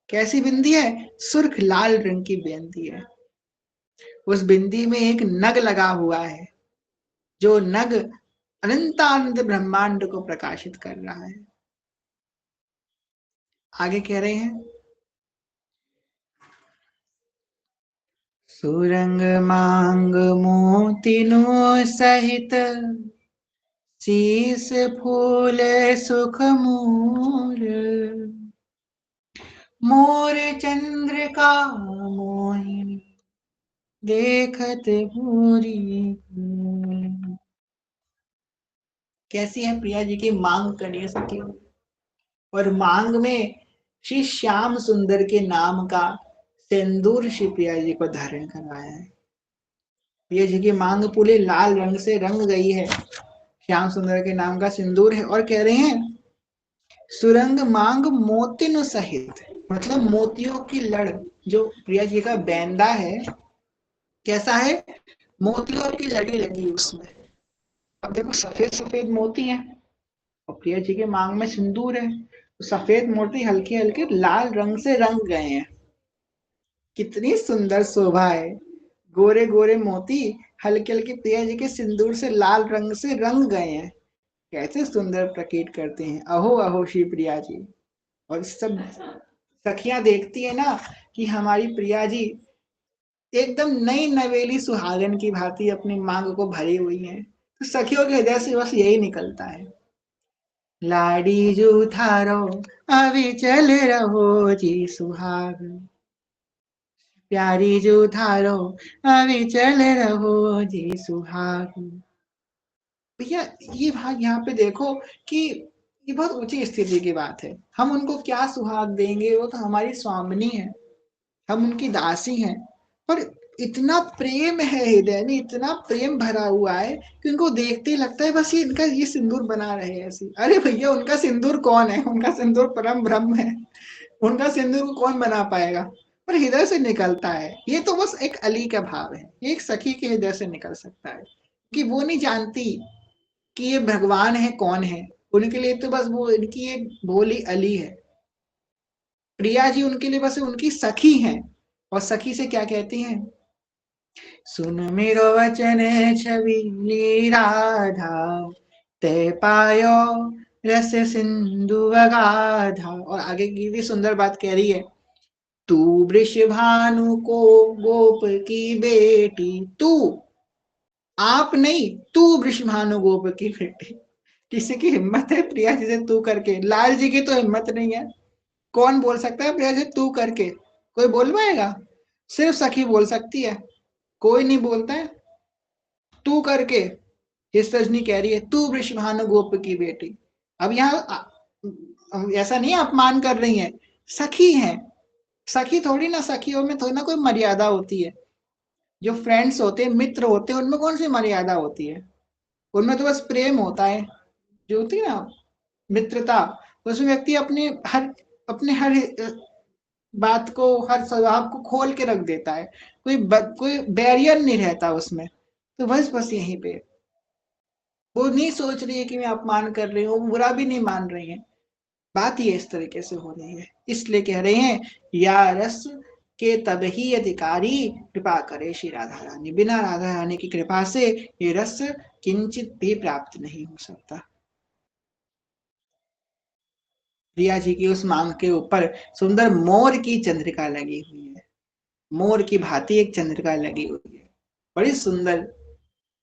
कैसी बिंदी है? सुर्ख लाल रंग की बिंदी है। उस बिंदी में एक नग लगा हुआ है, जो नग अनंतानंद ब्रह्मांड को प्रकाशित कर रहा है। आगे कह रहे हैं सुरंग मांग मोतिनो सहित, शीस फूल सुख मूल, मोर चंद्र का मोहिनी देखत भूरी। कैसी है प्रिया जी की मांग करनी सकी, और मांग में श्री श्याम सुंदर के नाम का सिंदूर श्री प्रिया जी को धारण करवाया है। प्रिया जी की मांग पूरे लाल रंग से रंग गई है, श्याम सुंदर के नाम का सिंदूर है। और कह रहे हैं सुरंग मांग मोतिन सहित, मतलब मोतियों की लड़, जो प्रिया जी का बैंदा है कैसा है? मोतियों की लड़ी लगी उसमें। अब देखो सफेद सफेद मोती है, और प्रिया जी के मांग में सिंदूर है, तो सफेद मोती हल्के हल्के लाल रंग से रंग गए हैं। कितनी सुंदर शोभा है, गोरे गोरे मोती हल्के हल्के प्रिया जी के सिंदूर से लाल रंग से रंग गए हैं, कैसे सुंदर प्रतीत करते हैं, अहो अहो श्री प्रिया जी। और सब सखियां देखती है ना कि हमारी प्रिया जी एकदम नई नवेली सुहागन की भांति अपनी मांग को भरी हुई है, तो सखियों के हृदय से बस यही निकलता है, लाड़ी जो थारो अभी चल रहो जी सुहाग, प्यारी जो थारो अभी चल रहो जी सुहाग। भैया ये भाग यहाँ पे देखो कि ये बहुत ऊंची स्थिति की बात है, हम उनको क्या सुहाग देंगे, वो तो हमारी स्वामिनी है, हम उनकी दासी हैं, पर इतना प्रेम है हृदय में, इतना प्रेम भरा हुआ है कि उनको देखते ही लगता है बस ये इनका ये सिंदूर बना रहे ऐसी। अरे भैया उनका सिंदूर कौन है, उनका सिंदूर परम ब्रह्म है, उनका सिंदूर को कौन बना पाएगा, पर हृदय से निकलता है। ये तो बस एक अली का भाव है, ये एक सखी के हृदय से निकल सकता है, कि वो नहीं जानती कि ये भगवान है कौन है, उनके लिए तो बस वो इनकी एक बोली अली है। प्रिया जी उनके लिए बस उनकी सखी हैं, और सखी से क्या कहती हैं, सुन मेरो वचन छबीली राधा, ते पायो रस सिंधु अगाधा। और आगे की भी सुंदर बात कह रही है, तू वृषभानु को गोप की बेटी, तू, आप नहीं, तू वृषभानु गोप की बेटी। किसी की हिम्मत है प्रिया जी से तू करके, लाल जी की तो हिम्मत नहीं है, कौन बोल सकता है प्रिया जी तू करके, कोई बोल पाएगा, सिर्फ सखी बोल सकती है, कोई नहीं बोलता है तू करके। ये सजनी कह रही है तू वृषभानु गोप की बेटी। अब यहाँ ऐसा नहीं अपमान कर रही है, सखी है, सखी थोड़ी ना, सखियों में थोड़ी ना कोई मर्यादा होती है, जो फ्रेंड्स होते हैं मित्र होते हैं उनमें कौन सी मर्यादा होती है, उनमें तो बस प्रेम होता है, जो होती है ना मित्रता, उसमें व्यक्ति अपने हर बात को, हर स्वभाव को खोल के रख देता है, कोई बैरियर नहीं रहता उसमें। तो बस यहीं पे वो नहीं सोच रही है कि मैं अपमान कर रही हूँ, बुरा भी नहीं मान रही है, बात ये इस तरीके से हो रही है, इसलिए कह रहे हैं या रस के तब ही अधिकारी कृपा करे श्री राधा रानी, बिना राधा रानी की कृपा से ये रस किंचित भी प्राप्त नहीं हो सकता। प्रिया जी की उस मांग के ऊपर सुंदर मोर की चंद्रिका लगी हुई है, मोर की भांति एक चंद्रिका लगी हुई है, बड़ी सुंदर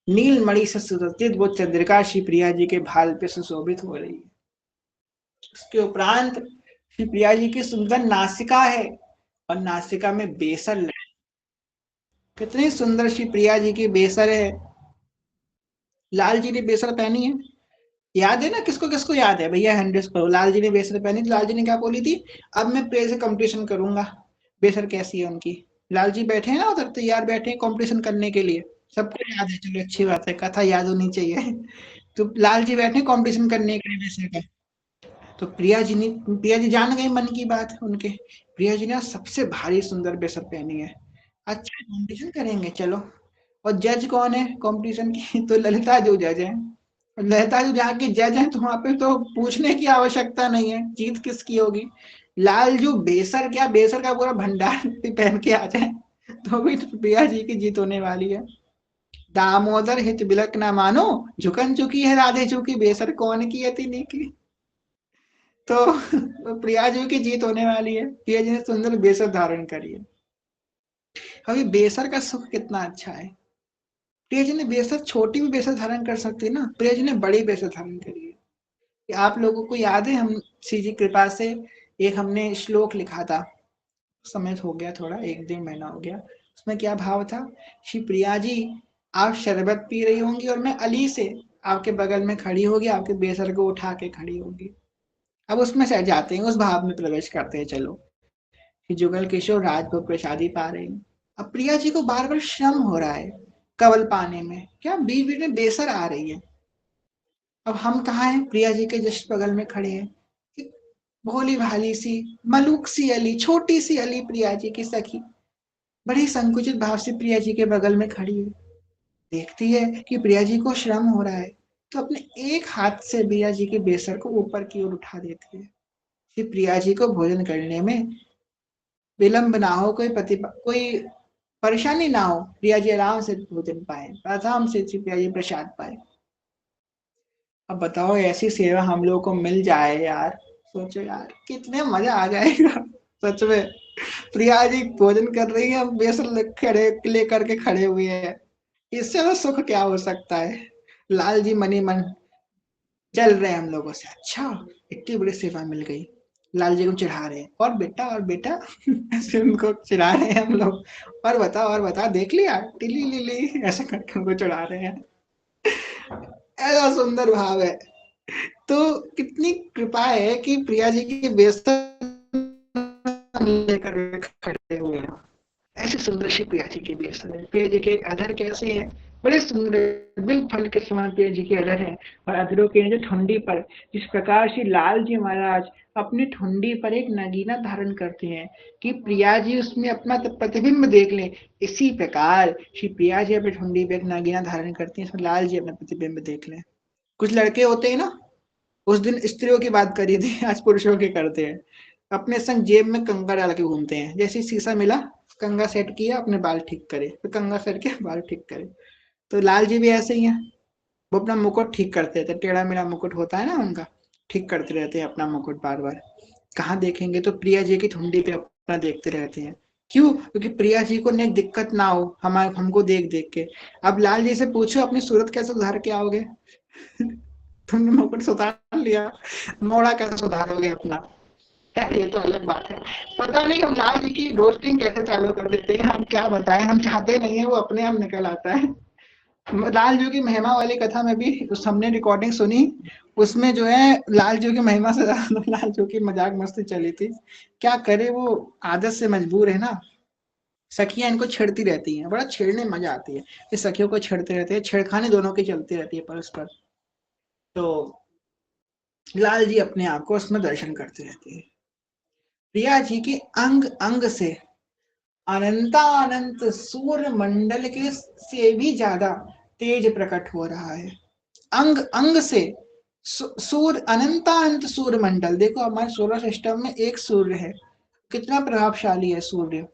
नीलमणि से सुसज्जित वो चंद्रिका श्री प्रिया जी के भाल पे सुशोभित हो रही है। उसके उपरांत श्री प्रिया जी की सुंदर नासिका है, और नासिका में बेसर है, कितनी सुंदर श्री प्रिया जी की बेसर है, लाल जी ने बेसर पहनी है, याद है ना, किसको किसको याद है भैया, 100 करो, लाल जी ने बेसर पहनी थी, लाल जी ने क्या बोली थी, अब मैं प्रिया से कंपटीशन करूंगा, बेसर कैसी है उनकी, लाल जी बैठे हैं ना उधर तैयार बैठे हैं कंपटीशन करने के लिए, सबको याद है, चलो अच्छी बात है, कथा याद होनी चाहिए। तो लाल जी बैठे कंपटीशन करने के लिए बेसर का, तो प्रिया जी जान गई मन की बात उनके, प्रिया जी ने सबसे भारी सुंदर बेसर पहनी है, अच्छा कंपटीशन करेंगे चलो। और जज कौन है कंपटीशन की, तो ललिता जो जज है, ललिता जो जहाँ की जज है, तो वहां पे तो पूछने की आवश्यकता नहीं है जीत किसकी होगी, लाल जो बेसर, क्या बेसर का पूरा भंडार पहन के आ जाए तो भी तो प्रिया जी की जीत होने वाली है। दामोदर हित बिलक ना मानो, झुकन चुकी है राधे चुकी, बेसर कौन की है तीनी की, तो प्रिया जी की जीत होने वाली है, प्रिया जी ने सुंदर बेसर धारण करी है। अभी बेसर का सुख कितना अच्छा है, प्रिया जी ने बेसर, छोटी भी बेसर धारण कर सकती है ना, प्रिया जी ने बड़ी बेसर धारण करी है। कि आप लोगों को याद है, हम श्री जी कृपा से एक हमने श्लोक लिखा था, समय हो गया थोड़ा, 1-1.5 महीना हो गया, उसमें क्या भाव था, श्री प्रिया जी आप शरबत पी रही होंगी और मैं अली से आपके बगल में खड़ी होगी, आपके बेसर को उठा के खड़ी होगी। अब उसमें से जाते हैं, उस भाव में प्रवेश करते हैं, चलो कि जुगल किशोर राजभोग प्रसादी पा रहे हैं। अब प्रिया जी को बार बार श्रम हो रहा है कवल पाने में, क्या बीच बीच में बेसर आ रही है, अब हम कहाँ हैं, प्रिया जी के जस्ट बगल में खड़े हैं, भोली भाली सी मलूक सी अली, छोटी सी अली प्रिया जी की सखी, बड़ी संकुचित भाव से प्रिया जी के बगल में खड़ी है, देखती है कि प्रिया जी को श्रम हो रहा है, तो अपने एक हाथ से प्रिया जी के बेसर को ऊपर की ओर उठा देती है, कि प्रिया जी को भोजन करने में विलंब ना हो, कोई परेशानी ना हो, प्रिया जी आराम से भोजन पाए, आराम से प्रिया जी प्रसाद पाए। अब बताओ ऐसी सेवा हम लोग को मिल जाए यार, सोचो यार कितने मजा आ जाएगा। सच में प्रिया जी भोजन कर रही है, हम बेसन खड़े लेकर के खड़े हुए हैं, इससे तो सुख क्या हो सकता है। लाल जी मनी मन चल रहे हैं हम लोगों से, अच्छा इतनी बड़ी सेवा मिल गई। लाल जी को चिढ़ा रहे हैं, और बेटा ऐसे उनको चिढ़ा रहे हैं हम लोग, और बता देख लिया टिली लिली, ऐसे करके उनको चिढ़ा रहे हैं। ऐसा सुंदर भाव है। तो कितनी कृपा है कि प्रिया जी की बेसन लेकर खड़े हुए हैं। ऐसे सुंदर सी प्रिया जी की बेसन है। प्रिया जी के अधर कैसे है, बड़े सुंदर, बिल फल के समान प्रिया जी के अधर है। और अधरों के जो ठुंडी पर जिस प्रकार श्री लाल जी महाराज अपनी ठुंडी पर एक नगीना धारण करते हैं कि प्रिया जी उसमें अपना प्रतिबिंब देख लें, इसी प्रकार श्री प्रिया जी अपनी ठुंडी पर एक नगीना धारण करती हैं, इसमें लाल जी अपना प्रतिबिंब देख लें। कुछ लड़के होते हैं ना, उस दिन स्त्रियों की बात करी थी, आज पुरुषों की करते हैं। अपने संग जेब में कंघा डाल के घूमते हैं, जैसे शीशा मिला कंघा सेट किया, अपने बाल ठीक करे, फिर कंघा सेट किया बाल ठीक करे। तो लाल जी भी ऐसे ही हैं, वो अपना मुकुट ठीक करते रहते, टेढ़ा मेढ़ा मुकुट होता है ना उनका, ठीक करते रहते हैं अपना मुकुट बार बार। कहाँ देखेंगे तो प्रिया जी की ठुंडी पे अपना देखते रहते हैं। क्यों? क्योंकि प्रिया जी को नेक दिक्कत ना हो हमारे हमको देख देख के। अब लाल जी से पूछो अपनी सूरत कैसे सुधार के आओगे। तुमने मुकुट सुधार लिया, मोड़ा कैसे सुधारोगे अपना। यार ये तो अलग बात है। पता नहीं हम लाल जी की रोस्टिंग कैसे चालू कर देते हैं, हम क्या बताएं, हम चाहते नहीं है, वो अपने आप निकल आता है। लाल जी की महिमा वाली कथा में भी उस हमने रिकॉर्डिंग सुनी, उसमें जो है लाल जी की महिमा से ज्यादा लाल जी की मजाक मस्ती चली थी। क्या करे, वो आदत से मजबूर है ना। सखियां इनको छेड़ती रहती हैं, बड़ा छेड़ने में मजा आती है। इस सखियों को छेड़ते रहते हैं, छेड़खानी दोनों की चलती रहती है परस्पर। तो लाल जी अपने आप को उसमें दर्शन करते रहते हैं। प्रिया जी के अंग अंग से अनंतानंत सूर्य मंडल के से भी ज्यादा तेज प्रकट हो रहा है। अंग अंग से सूर्य, अनंतानंत सूर्य मंडल, देखो हमारे सोलर सिस्टम में एक सूर्य है, कितना प्रभावशाली है सूर्य।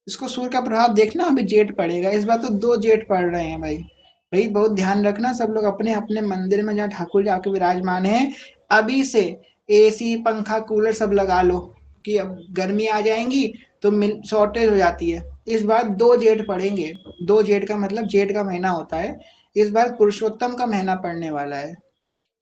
इसको सूर्य का प्रभाव देखना, अभी जेठ पड़ेगा, इस बार तो 2 जेठ पड़ रहे हैं भाई। भाई बहुत ध्यान रखना, सब लोग अपने अपने मंदिर में जहाँ ठाकुर जी आके विराजमान है, अभी से एसी पंखा कूलर सब लगा लो, कि अब गर्मी आ जाएंगी तो शॉर्टेज हो जाती है। इस बार 2 जेठ पड़ेंगे, 2 जेठ का मतलब जेठ का महीना होता है, इस बार पुरुषोत्तम का महीना पड़ने वाला है।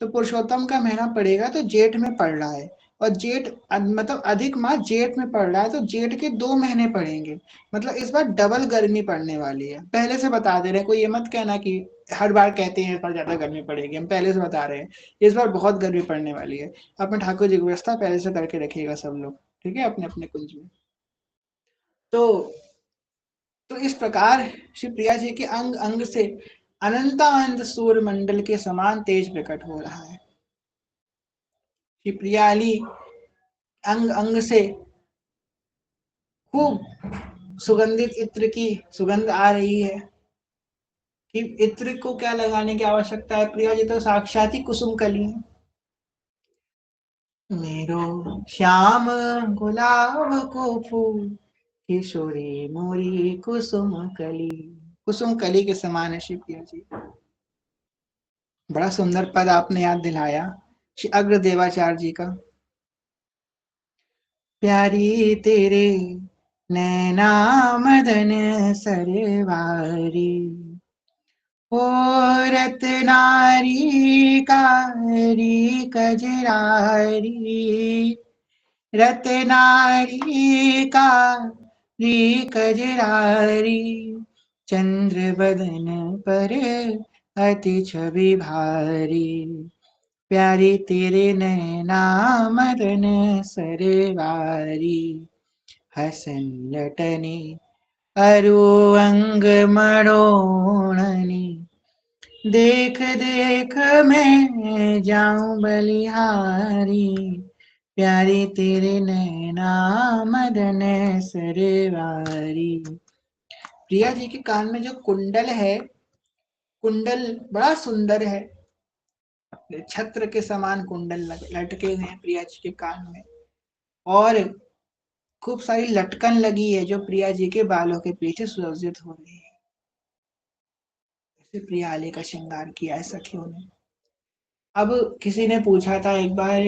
तो पुरुषोत्तम का महीना पड़ेगा तो जेठ में पड़ रहा है, और जेठ मतलब अधिक मास जेठ में पड़ रहा है, तो जेठ के 2 महीने पड़ेंगे। मतलब इस बार डबल गर्मी पड़ने वाली है, पहले से बता दे रहे हैं, कोई ये मत कहना कि हर बार कहते हैं इस बार ज्यादा गर्मी पड़ेगी, हम पहले से बता रहे हैं इस बार बहुत गर्मी पड़ने वाली है। अपने ठाकुर जी की व्यवस्था पहले से करके रखिएगा सब लोग, ठीक है, अपने अपने कुंज में। तो तो इस प्रकार श्री प्रिया जी के अंग अंग से अनंतानंद सूर्य मंडल के समान तेज प्रकट हो रहा है। श्री प्रियाली अंग अंग से खूब सुगंधित इत्र की सुगंध आ रही है। कि इत्र को क्या लगाने की आवश्यकता है, प्रिया जी तो साक्षात ही कुसुम कली है। मेरो श्याम गुलाब को फूल, किशोरी मोरी कुसुम कली, कुसुम कली के समान है श्री प्रिया जी। बड़ा सुंदर पद आपने याद दिलाया श्री अग्र देवाचार्य जी का। प्यारी तेरे नैना मदन सरवारी, ओ रत्नारी कारी कजरारी, रत्नारी कारी कजरारी, चंद्र बदन पर अति छवि भारी, प्यारी तेरे नैना मदन सरवारी, हसन लटनी अरु अंग मड़ोणनी, देख देख मैं जाऊं बलिहारी, प्यारी तेरे नैना मदन सरवारी। प्रिया जी के कान में जो कुंडल है, कुंडल बड़ा सुंदर है, छत्र के समान कुंडल लटके हुए हैं प्रिया जी के कान में। और खूब सारी लटकन लगी है जो प्रिया जी के बालों के पीछे सुयोजित हो रही है। ऐसे प्रियाली का श्रृंगार किया है सखियों ने। अब किसी ने पूछा था एक बार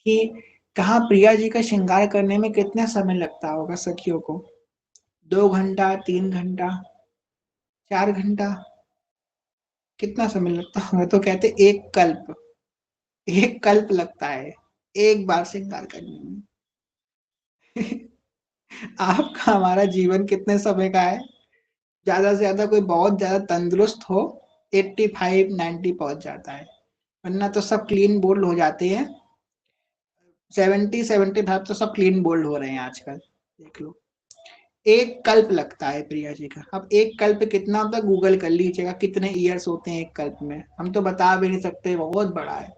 कि कहाँ प्रिया जी का श्रृंगार करने में कितना समय लगता होगा सखियों को, 2 घंटा, 3 घंटा, 4 घंटा, कितना समय लगता होगा? तो कहते एक कल्प, एक कल्प लगता है एक बार श्रृंगार करने में। आपका हमारा जीवन कितने समय का है? ज्यादा से ज्यादा कोई बहुत ज्यादा तंदुरुस्त हो 85-90 पहुंच जाता है, वरना तो सब क्लीन बोल्ड हो जाते हैं। 70-75 तो सब क्लीन बोल्ड हो रहे हैं आजकल, देख लो। एक कल्प लगता है प्रिया जी का। अब एक कल्प कितना होता है गूगल कर लीजिएगा, कितने ईयर्स होते हैं एक कल्प में, हम तो बता भी नहीं सकते, बहुत बड़ा है।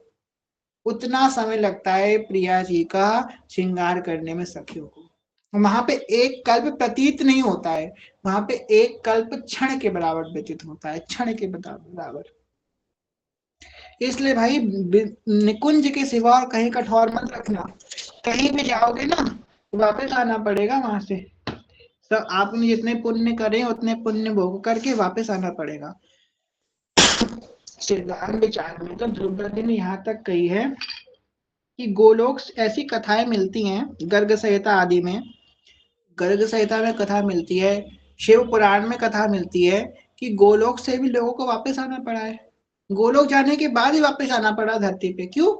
उतना समय लगता है प्रिया जी का श्रृंगार करने में सखियों को। वहां पे एक कल्प प्रतीत नहीं होता है, वहां पे एक कल्प क्षण के बराबर व्यतीत होता है, क्षण के बराबर। इसलिए भाई निकुंज के सिवा और कहीं कठौर मत रखना। कहीं भी जाओगे ना वापस आना पड़ेगा वहां से। सब आपने जितने पुण्य करे उतने पुण्य भोग करके वापस आना पड़ेगा। सिद्धांत विचार में तो द्रौपदी ने यहाँ तक कही है कि गोलोक ऐसी कथाएं मिलती हैं गर्ग संहिता आदि में, गर्ग संहिता में कथा मिलती है, शिव पुराण में कथा मिलती है कि गोलोक से भी लोगों को वापस आना पड़ा है। गोलोक जाने के बाद ही वापस आना पड़ा धरती पे, क्यों?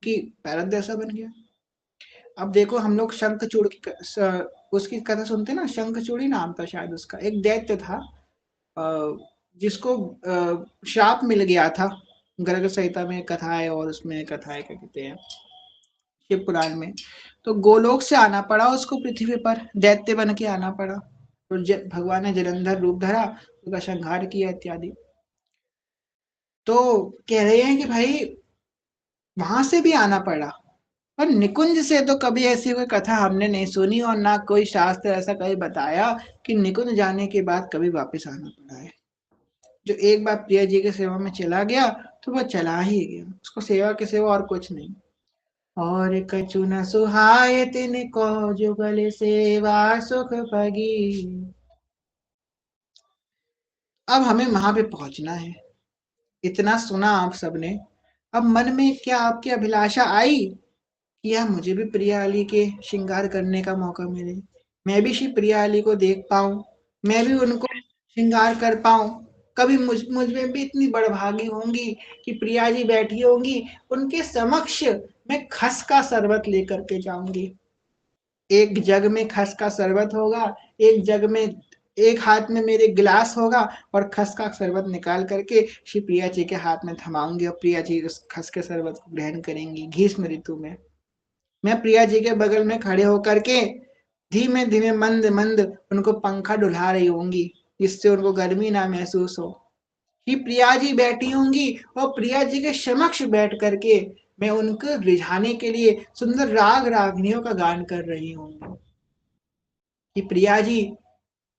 कि पैरत ऐसा बन गया। अब देखो हम लोग शंखचूड़ की उसकी कथा सुनते ना, शंखचूड़ी नाम था शायद उसका, एक दैत्य था जिसको श्राप मिल गया था। गर्ग संहिता में कथा है और उसमें कथा है क्या कहते हैं शिव पुराण में। तो गोलोक से आना पड़ा उसको पृथ्वी पर, दैत्य बन के आना पड़ा। तो भगवान ने जलंधर रूप धरा, उसका संहार किया इत्यादि। तो कह रहे हैं कि भाई वहां से भी आना पड़ा। पर निकुंज से तो कभी ऐसी कोई कथा हमने नहीं सुनी और ना कोई शास्त्र ऐसा कभी बताया कि निकुंज जाने के बाद कभी वापस आना पड़ा है। जो एक बार प्रिया जी की सेवा में चला गया तो वह चला ही गया, उसको सेवा के सिवा और कुछ नहीं। और कछु न सुहाए तिनको जुगल सेवा सुख भगी। अब हमें वहां पे पहुंचना है। इतना सुना आप सबने, अब मन में क्या आपकी अभिलाषा आई कि यार मुझे भी प्रिया अली के श्रृंगार करने का मौका मिले, मैं भी श्री प्रिया अली को देख पाऊं, मैं भी उनको श्रृंगार कर पाऊं। कभी मुझ में भी इतनी बड़भागी होंगी कि प्रिया जी बैठी होंगी, उनके समक्ष मैं खस का शरबत लेकर के जाऊंगी। एक जग में खस का शरबत होगा, एक जग में एक हाथ में मेरे गिलास होगा और खस का शरबत निकाल करके श्री प्रिया जी के हाथ में थमाऊंगी और प्रिया जी उस खस के शरबत को ग्रहण करेंगी ग्रीष्म ऋतु में। मैं प्रिया जी के बगल में खड़े होकर के धीमे धीमे मंद मंद उनको पंखा डुला रही होंगी, जिससे उनको गर्मी ना महसूस हो। कि प्रिया जी बैठी होंगी और प्रिया जी के समक्ष बैठ करके मैं उनको रिझाने के लिए सुंदर राग रागनियों का गान कर रही हूँ कि प्रिया जी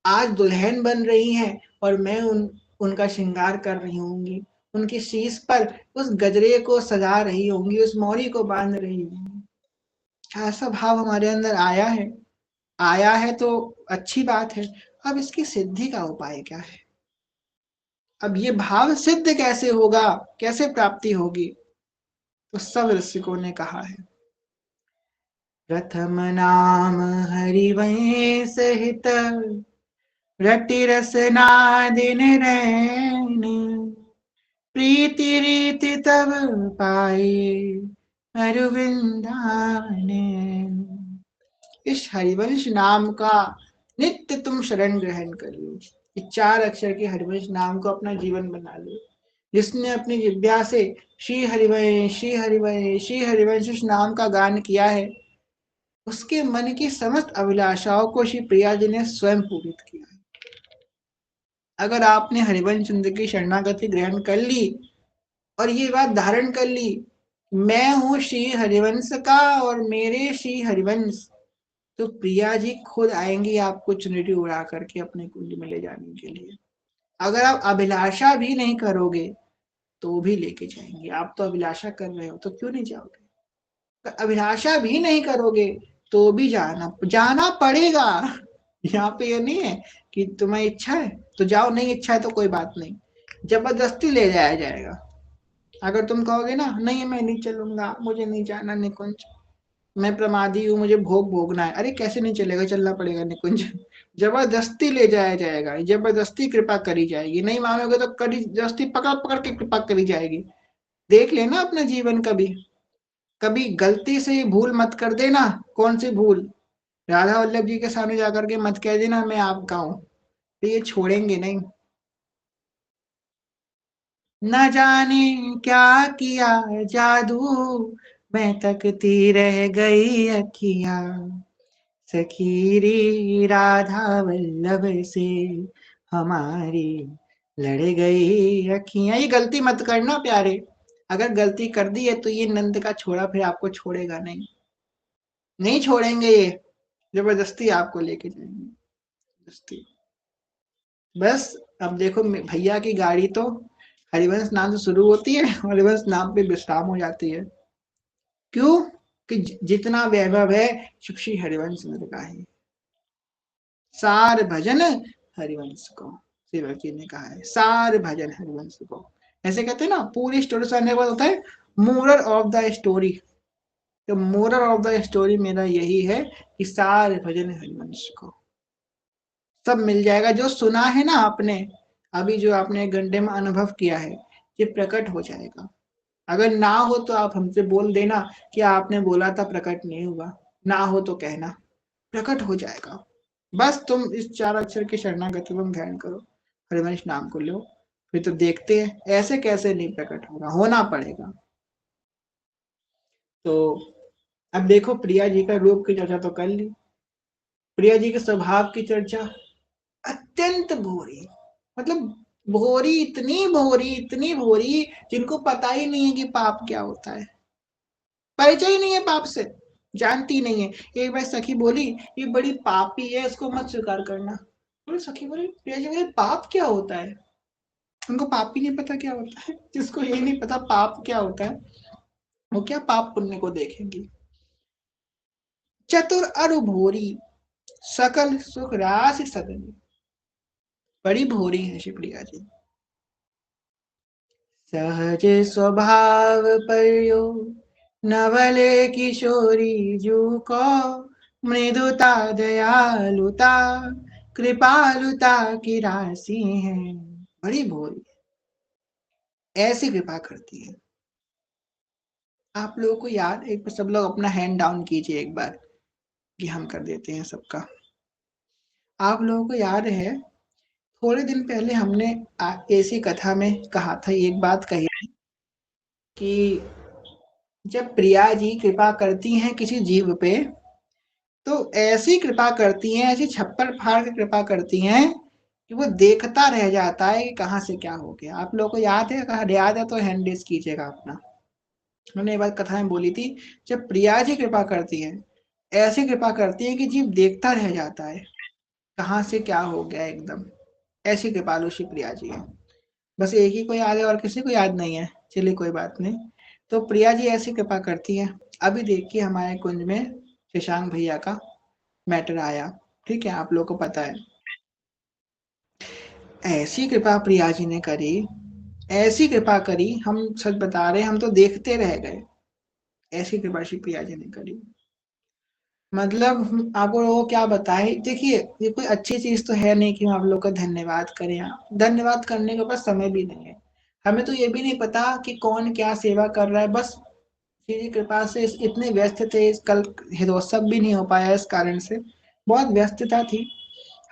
आज दुल्हन बन रही हैं और मैं उनका श्रृंगार कर रही होंगी, उनकी शीश पर उस गजरे को सजा रही होंगी, उस मौरी को बांध रही होंगी। ऐसा भाव हमारे अंदर आया है, आया है तो अच्छी बात है। अब इसकी सिद्धि का उपाय क्या है? अब ये भाव सिद्ध कैसे होगा, कैसे प्राप्ति होगी? तो सब ऋषिकों ने कहा है प्रथम नाम हरिवंश हित रटि रसना दिन रैन प्रीति रीति तब पाए अरविंदान। इस हरिवंश नाम का नित्य तुम शरण ग्रहण कर लो। इस 4 अक्षर के हरिवंश नाम को अपना जीवन बना लो। जिसने अपनी जिह्वा से श्री हरिवंश श्री हरिवंश श्री हरिवंश इस नाम का गान किया है, उसके मन की समस्त अभिलाषाओं को श्री प्रिया जी ने स्वयं पूरित किया है। अगर आपने हरिवंश चंद्र की शरणागति ग्रहण कर ली और ये बात धारण कर ली, मैं हूं श्री हरिवंश का और मेरे श्री हरिवंश, तो प्रिया जी खुद आएंगी आपको चुनरी उड़ा करके अपने कुंज में ले जाने के लिए। अगर आप अभिलाषा भी नहीं करोगे तो भी लेके जाएंगे। आप तो अभिलाषा कर रहे हो तो क्यों नहीं जाओगे? अभिलाषा भी नहीं करोगे तो भी जाना पड़ेगा। यहाँ पे ये नहीं है कि तुम्हें इच्छा है तो जाओ, नहीं इच्छा है तो कोई बात नहीं, जबरदस्ती ले जाया जाएगा। अगर तुम कहोगे ना नहीं मैं नहीं चलूंगा, मुझे नहीं जाना निकुंज, मैं प्रमादी हूँ, मुझे भोग भोगना है, अरे कैसे नहीं चलेगा, चलना पड़ेगा निकुंज। जबरदस्ती ले जाया जाएगा, जबरदस्ती कृपा करी जाएगी, नहीं मानोगे तो कड़ी जबरदस्ती पकड़ पकड़ के कृपा करी जाएगी। देख लेना अपना जीवन, कभी कभी गलती से भूल मत कर देना। कौन सी भूल? राधा वल्लभ जी के सामने जाकर के मत कह देना मैं आपका हूँ, तो ये छोड़ेंगे नहीं। न जाने क्या किया जादू, मैं तकती रह गई अखियां, सखीरी राधा वल्लभ से हमारी लड़ गई अखियां। ये गलती मत करना प्यारे, अगर गलती कर दी है तो ये नंद का छोड़ा फिर आपको छोड़ेगा नहीं, नहीं छोड़ेंगे ये, जबरदस्ती आपको लेके जाएंगे, जबरदस्ती। बस अब देखो भैया की गाड़ी तो हरिवंश नाम से शुरू होती है, हरिवंश नाम पे विश्राम हो जाती है। क्यों? कि जितना वैभव है सुख श्री हरिवंश नंद का है। सार भजन हरिवंश को, सेवक जी ने कहा है, सार भजन हरिवंश को। ऐसे कहते हैं ना, पूरी स्टोरी सुनने के बाद होता है मोरल ऑफ द स्टोरी। तो मोरल ऑफ द स्टोरी मेरा यही है कि सार भजन हरिवंश को, सब मिल जाएगा। जो सुना है ना आपने, अभी जो आपने 1 घंटे में अनुभव किया है, ये प्रकट हो जाएगा। अगर ना हो तो आप हमसे बोल देना कि आपने बोला था प्रकट नहीं हुआ, ना हो तो कहना, प्रकट हो जाएगा। बस तुम इस 4 अक्षर के शरणागति में ध्यान करो, हरिवंश नाम को लो, फिर तो देखते हैं ऐसे कैसे नहीं प्रकट होगा, होना पड़ेगा। तो अब देखो प्रिया जी का रूप की चर्चा तो कर ली, प्रिया जी के स्वभाव की चर्चा, अत्यंत भोरी, मतलब भोरी, इतनी भोरी, इतनी भोरी, जिनको पता ही नहीं है कि पाप क्या होता है, परिचय ही नहीं है पाप से, जानती नहीं है। एक बार सखी बोली ये बड़ी पापी है, इसको मत स्वीकार करना। बोले सखी बोली प्रिया जी बोले पाप क्या होता है? उनको पाप ही नहीं पता क्या होता है। जिसको ये नहीं पता पाप क्या होता है, वो क्या पाप पुण्य को देखेंगी। चतुर अरु भोरी, सकल सुख राशि सदनी, बड़ी भोरी है शिवप्रिया जी। सहज स्वभाव पर्यो नवले किशोरी जू को, मृदुता दयालुता कृपालुता की राशि है, बड़ी भोली, ऐसी कृपा करती है। आप लोगों को याद, एक बार सब लोग अपना हैंड डाउन कीजिए एक बार, कि हम कर देते हैं सबका। आप लोगों को याद है थोड़े दिन पहले हमने ऐसी कथा में कहा था, एक बात कही कि जब प्रिया जी कृपा करती हैं किसी जीव पे, तो ऐसी कृपा करती हैं, ऐसी छप्पर फाड़ के कृपा करती हैं कि वो देखता रह जाता है कि कहाँ से क्या हो गया। आप लोगों को याद है? कहा याद है तो हैंड रेज कीजिएगा अपना। मैंने ये बात कथा में बोली थी, जब प्रिया जी कृपा करती हैं, ऐसी कृपा करती है कि जीव देखता रह जाता है कहाँ से क्या हो गया एकदम। ऐसी कृपालु श्री प्रिया जी है। बस एक ही को याद है और किसी को याद नहीं है, चलिए कोई बात नहीं। तो प्रिया जी ऐसी कृपा करती है। अभी देखिए हमारे कुंज में शशांक भैया का मैटर आया, ठीक है, आप लोग को पता है। ऐसी कृपा प्रिया जी ने करी, ऐसी कृपा करी, हम सच बता रहे हैं, हम तो देखते रह गए। ऐसी कृपा श्री प्रिया जी ने करी, मतलब आपको लोगों को क्या बताए। देखिए ये कोई अच्छी चीज तो है नहीं कि हम आप लोग का धन्यवाद करें, धन्यवाद करने के पास समय भी नहीं है। हमें तो ये भी नहीं पता कि कौन क्या सेवा कर रहा है, बस श्री जी कृपा से इतने व्यस्त थे, कल हितोत्सव भी नहीं हो पाया इस कारण से, बहुत व्यस्तता थी।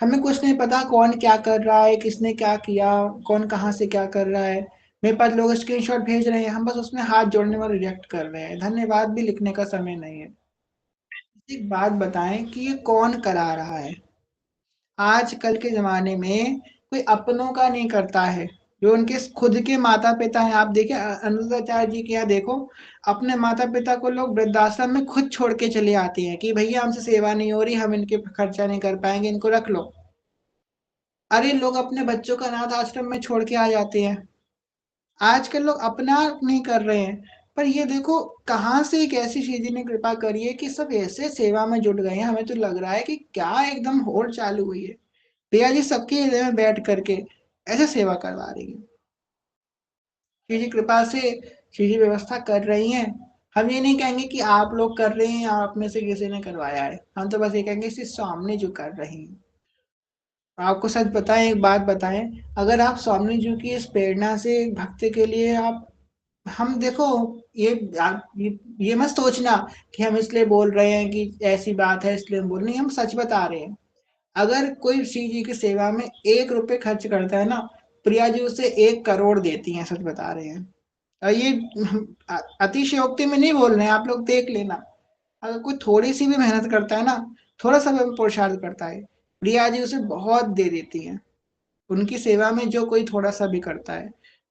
हमें कुछ नहीं पता कौन क्या कर रहा है, किसने क्या किया, कौन कहाँ से क्या कर रहा है। मेरे पास लोग स्क्रीनशॉट भेज रहे हैं, हम बस उसमें हाथ जोड़ने में रिएक्ट कर रहे हैं, धन्यवाद भी लिखने का समय नहीं है। एक बात बताएं कि ये कौन करा रहा है? आजकल के ज़माने में कोई अपनों का नहीं करता है, जो उनके खुद के माता-पिता हैं। आप देखिए अनुरुद्धाचार्य जी के यहाँ देखो, अपने माता-पिता को लोग वृद्धाश्रम में खुद छोड़ के चले आते हैं कि भैया हमसे सेवा नहीं हो रही, हम इनके खर्चा नहीं कर पाएँगे, इनको रख लो। अरे लोग अपने बच्चों को अनाथ आश्रम में छोड़ के आ जाते हैं। आजकल लोग अपना नहीं कर रहे हैं, पर ये देखो कहाँ से एक ऐसी श्री जी ने कृपा करी है कि सब ऐसे सेवा में जुट गए हैं, हमें तो लग रहा है कि क्या एकदम होड़ चालू हुई है। भैया जी सबके हृदय में बैठ करके ऐसे सेवा करवा रही है। श्री जी कृपा से श्री जी व्यवस्था कर रही हैं। हम ये नहीं कहेंगे कि आप लोग कर रहे हैं या आप में से किसी ने करवाया है, हम तो बस ये कहेंगे इसी स्वामी जो कर रही हैं। आपको सच बताएं, एक बात बताएं, अगर आप स्वामी जी की इस प्रेरणा से एक भक्त के लिए आप, हम देखो, ये ये मत सोचना कि हम इसलिए बोल रहे हैं कि ऐसी बात है इसलिए हम बोल रहे हैं, हम सच बता रहे हैं। अगर कोई श्री जी की सेवा में 1 रुपए खर्च करता है ना, प्रिया जी उसे 1 करोड़ देती हैं, सच बता रहे हैं। और ये अतिशयोक्ति में नहीं बोल रहे हैं, आप लोग देख लेना। अगर कोई थोड़ी सी भी मेहनत करता है ना, थोड़ा सा भी पुरुषार्थ करता है, प्रिया जी उसे बहुत दे देती हैं। उनकी सेवा में जो कोई थोड़ा सा भी करता है,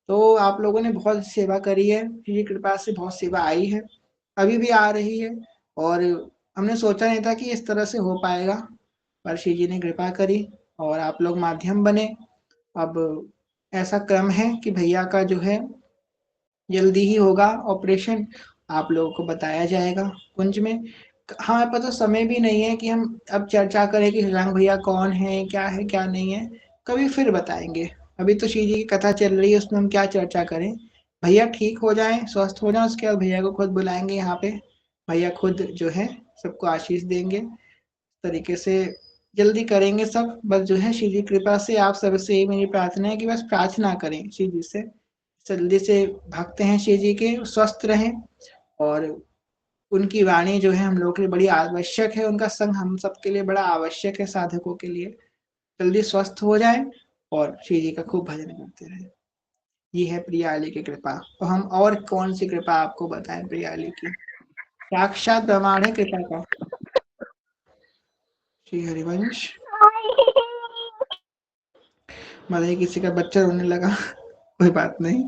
तो आप लोगों ने बहुत सेवा करी है, श्री कृपा से बहुत सेवा आई है, अभी भी आ रही है। और हमने सोचा नहीं था कि इस तरह से हो पाएगा, पर श्री जी ने कृपा करी और आप लोग माध्यम बने। अब ऐसा क्रम है कि भैया का जो है जल्दी ही होगा ऑपरेशन, आप लोगों को बताया जाएगा कुंज में। हमारे पास तो समय भी नहीं है कि हम अब चर्चा करें कि हिलांग भैया कौन है क्या नहीं है, कभी फिर बताएंगे। अभी तो श्री जी की कथा चल रही है, उसमें हम क्या चर्चा करें। भैया ठीक हो जाएं, स्वस्थ हो जाएं, उसके बाद भैया को खुद बुलाएंगे यहाँ पे। भैया खुद जो है सबको आशीष देंगे, इस तरीके से जल्दी करेंगे सब। बस जो है श्री जी कृपा से आप सबसे यही मेरी प्रार्थना है कि बस प्रार्थना करें श्री जी से, जल्दी से भक्त हैं श्री जी के, स्वस्थ रहें। और उनकी वाणी जो है हम लोग के लिए बड़ी आवश्यक है, उनका संग हम सबके लिए बड़ा आवश्यक है, साधकों के लिए। जल्दी स्वस्थ हो जाए और श्री जी का खूब भजन करते रहे। ये है प्रियाली की कृपा। तो हम और कौन सी कृपा आपको बताएं प्रियाली की, साक्षात प्रमाण है कृपा का श्री हरिवंश। मतलब किसी का बच्चा रोने लगा कोई बात नहीं।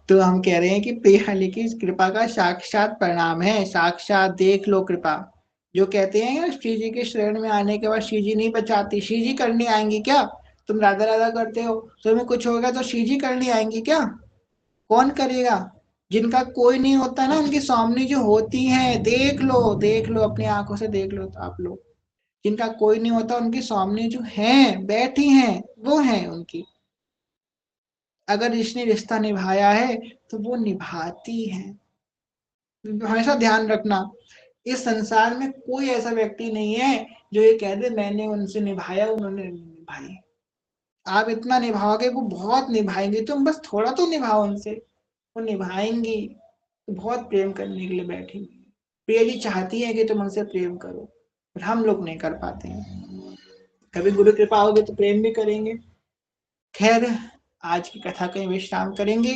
तो हम कह रहे हैं कि प्रियाली की कृपा का साक्षात परिणाम है, साक्षात देख लो कृपा। जो कहते हैं ना श्री जी के शरण में आने के बाद श्री जी नहीं बचाती, श्री जी करनी आएंगी क्या? तुम राधा राधा करते हो, तुम्हें कुछ होगा तो श्री जी करनी आएंगी क्या? कौन करेगा? जिनका कोई नहीं होता ना, उनकी स्वामी जो होती है, देख लो अपनी आंखों से देख लो तो आप लोग। जिनका कोई नहीं होता उनकी स्वामी जो है बैठी हैं, वो है उनकी। अगर जिसने रिश्ता निभाया है तो वो निभाती है। हमेशा ध्यान रखना, इस संसार में कोई ऐसा व्यक्ति नहीं है जो ये कह दे मैंने उनसे निभाया उन्होंने नहीं निभाई। आप इतना निभाओगे वो बहुत निभाएंगे, तुम बस थोड़ा तो निभाओ उनसे, वो निभाएंगी। तो बहुत प्रेम करने के लिए बैठी हुई है। प्रिया जी चाहती है कि तुम उनसे प्रेम करो, पर हम लोग नहीं कर पाते हैं। कभी गुरु कृपा होगी तो प्रेम भी करेंगे। खैर, आज की कथा का विश्राम करेंगे।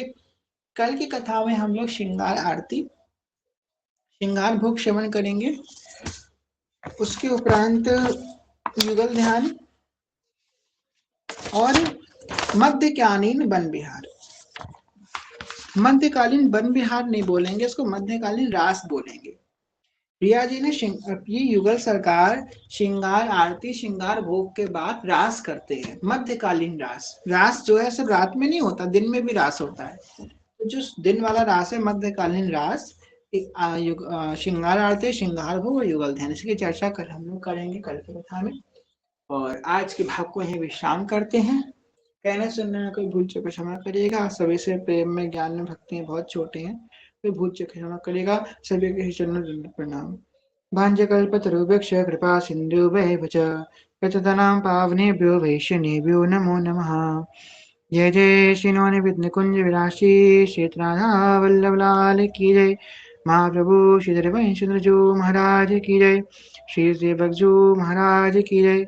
कल की कथा में हम लोग श्रृंगार आरती, श्रृंगार भोग श्रवण करेंगे। उसके उपरांत युगल ध्यान और मध्यकालीन वन विहार। मध्यकालीन वन विहार नहीं बोलेंगे, इसको मध्यकालीन रास बोलेंगे। प्रिया जी ने ये युगल सरकार श्रृंगार आरती श्रृंगार भोग के बाद रास करते हैं, मध्यकालीन रास। रास जो है सिर्फ रात में नहीं होता, दिन में भी रास होता है। तो जो दिन वाला रास है मध्यकालीन रास, श्रृंगार आरती श्रृंगार भोग और युगल ध्यान, इसकी चर्चा कर हम लोग करेंगे कल की कथा में। और आज के भाग को यही विश्राम करते हैं। कहने सुनने में कोई भूल चूक क्षमा करिएगा, सभी से प्रेम में ज्ञान में भक्ति में बहुत छोटे हैं, कोई भूल चूक क्षमा करेगा। सभी के चरणों में प्रणाम। भांजकल्पतरुभ्यश्च कृपा सिन्धुभ्यश्च पतितानां पावनेभ्यो वैष्णवेभ्यो नमो नमः। जय जय श्री नौनि विघ्नकुंज विलासी श्री राधा वल्लभ लाल की जय। महाप्रभु श्री हरिवंश जो महाराज की जय। श्री सेवकजू महाराज की जय।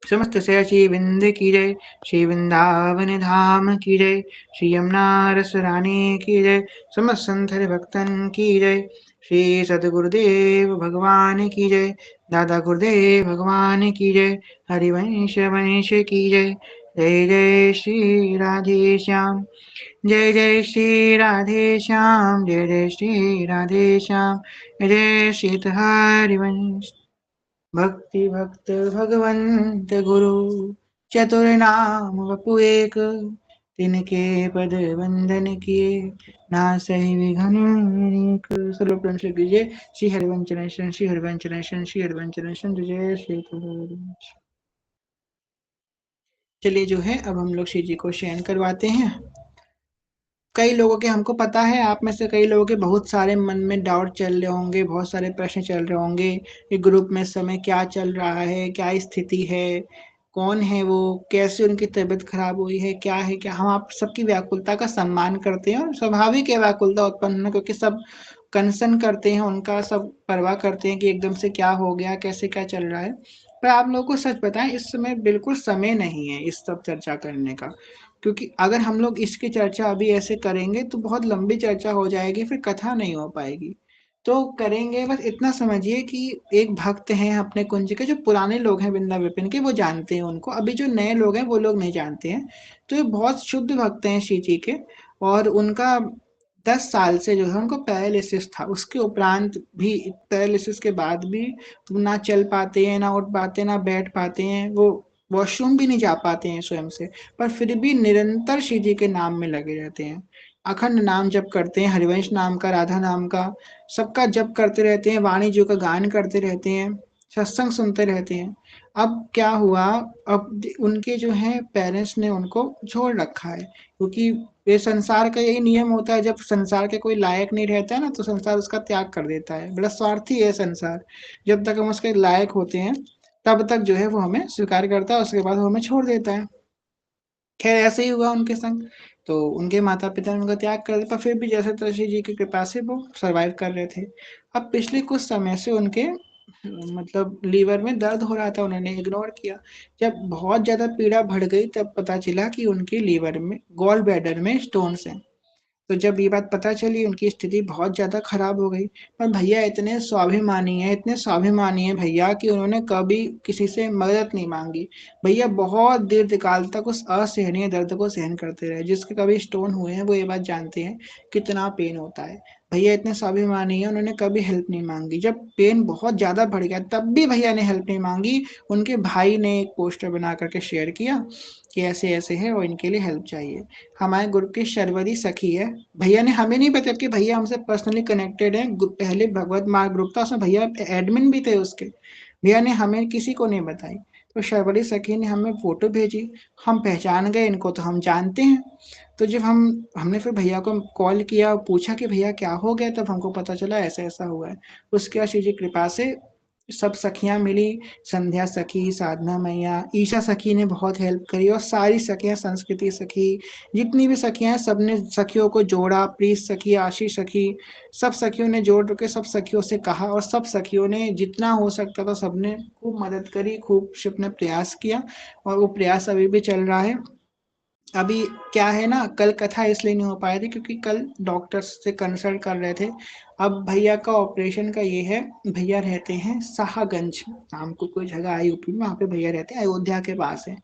समस्त श्री बिंद की जय। श्री वृंदावन धाम की जय। श्री यमुना रस रानी की जय। समस्त संत भक्तन की जय। श्री सदगुरुदेव भगवान की जय। दादा गुरुदेव भगवान की जय। हरिवंश वंश की जय। जय जय श्री राधे श्याम। जय जय श्री राधे श्याम। जय जय श्री राधे श्याम। जय श्री हरिवंश। भक्ति भक्त भगवंत गुरु चतुर नाम वपु एक। तिनके पद वंदन किए, ना सही विघन। सर्व प्रणश कीजिए श्री हरिवंशनेश्वर, श्री हरिवंशनेश्वर, श्री हरिवंशनेश्वर, जय श्री प्रभु। चलिए जो है अब हम लोग श्री जी को शयन करवाते हैं। कई लोगों के, हमको पता है आप में से कई लोगों के बहुत सारे मन में डाउट चल रहे होंगे, बहुत सारे प्रश्न चल रहे होंगे कि ग्रुप में इस समय क्या चल रहा है, क्या स्थिति है, कौन है वो, कैसे उनकी तबीयत खराब हुई है, क्या है क्या। हम आप सबकी व्याकुलता का सम्मान करते हैं और स्वाभाविक है व्याकुलता उत्पन्न होना, क्योंकि सब कंसर्न करते हैं, उनका सब परवाह करते हैं कि एकदम से क्या हो गया, कैसे क्या चल रहा है। पर आप लोगों को सच बताएं, इस समय बिल्कुल समय नहीं है इस सब चर्चा करने का, क्योंकि अगर हम लोग इसकी चर्चा अभी ऐसे करेंगे तो बहुत लंबी चर्चा हो जाएगी, फिर कथा नहीं हो पाएगी। तो करेंगे बस इतना समझिए कि एक भक्त हैं अपने कुंज के, जो पुराने लोग हैं वृंदा विपिन के, वो जानते हैं उनको, अभी जो नए लोग हैं वो लोग नहीं जानते हैं। तो ये बहुत शुद्ध भक्त हैं श्री जी के, और उनका 10 साल से जो है उनको पैरालिसिस था, उसके उपरांत भी, पैरालिसिस के बाद भी ना चल पाते हैं, ना उठ पाते हैं, ना बैठ पाते हैं, वो वॉशरूम भी नहीं जा पाते हैं स्वयं से, पर फिर भी निरंतर शिव जी के नाम में लगे रहते हैं। अखंड नाम जप करते हैं, हरिवंश नाम का, राधा नाम का, सबका जप करते रहते हैं, वाणी जी का गान करते रहते हैं, सत्संग सुनते रहते हैं। अब क्या हुआ, अब उनके जो है पेरेंट्स ने उनको छोड़ रखा है, क्योंकि ये संसार का यही नियम होता है, जब संसार के कोई लायक नहीं रहता है ना, तो संसार उसका त्याग कर देता है। बड़ा स्वार्थी है संसार, जब तक हम उसके लायक होते हैं तब तक जो है वो हमें स्वीकार करता है, उसके बाद वो हमें छोड़ देता है। खैर ऐसे ही हुआ उनके संग, तो उनके माता पिता ने उनका त्याग कर दिया, पर फिर भी जैसे तुलसी जी की कृपा से वो सर्वाइव कर रहे थे। अब पिछले कुछ समय से उनके मतलब लीवर में दर्द हो रहा था, उन्होंने इग्नोर किया। जब बहुत ज्यादा पीड़ा बढ़ गई तब पता चला कि उनके लीवर में, गॉल ब्लैडर में स्टोन्स हैं। तो जब ये बात पता चली, उनकी स्थिति बहुत ज़्यादा खराब हो गई। पर भैया इतने स्वाभिमानी हैं, इतने स्वाभिमानी हैं भैया, कि उन्होंने कभी किसी से मदद नहीं माँगी। भैया बहुत दीर्घकाल तक उस असहनीय दर्द को सहन करते रहे। जिसके कभी स्टोन हुए हैं वो ये बात जानते हैं कितना पेन होता है। भैया इतने स्वाभिमानी हैं, उन्होंने कभी हेल्प नहीं माँगी। जब पेन बहुत ज़्यादा बढ़ गया तब भी भैया ने हेल्प नहीं माँगी। उनके भाई ने एक पोस्टर बना कर के शेयर किया कि ऐसे-ऐसे है और इनके लिए हेल्प चाहिए। हमारे ग्रुप की शर्वरी सखी है, भैया ने हमें नहीं बताया कि भैया हमसे पर्सनली कनेक्टेड है। पहले भगवत मार्ग ग्रुप था, उसमें भैया एडमिन भी थे उसके, भैया ने हमें किसी को नहीं बताई। तो शर्वरी सखी ने हमें फोटो भेजी, हम पहचान गए, इनको तो हम जानते हैं। तो जब हमने फिर भैया को कॉल किया, पूछा कि भैया क्या हो गया, तब हमको पता चला ऐसा ऐसा हुआ है। उसके बाद श्री जी कृपा से सब सखियां मिली, संध्या सखी, साधना मैया, ईशा सखी ने बहुत हेल्प करी, और सारी सखियां, संस्कृति सखी, जितनी भी सखियां हैं, सबने सखियों को जोड़ा, प्रीत सखी, आशीष सखी, सब सखियों ने जोड़ के सब सखियों से कहा, और सब सखियों ने जितना हो सकता था सबने खूब मदद करी, खूब अपने प्रयास किया, और वो प्रयास अभी भी चल रहा है। अभी क्या है ना, कल कथा इसलिए नहीं हो पाई थी क्योंकि कल डॉक्टर्स से कंसल्ट कर रहे थे। अब भैया का ऑपरेशन का ये है, भैया रहते हैं शाहगंज नाम को कोई जगह है यूपी में, वहाँ पे भैया रहते हैं, अयोध्या के पास है।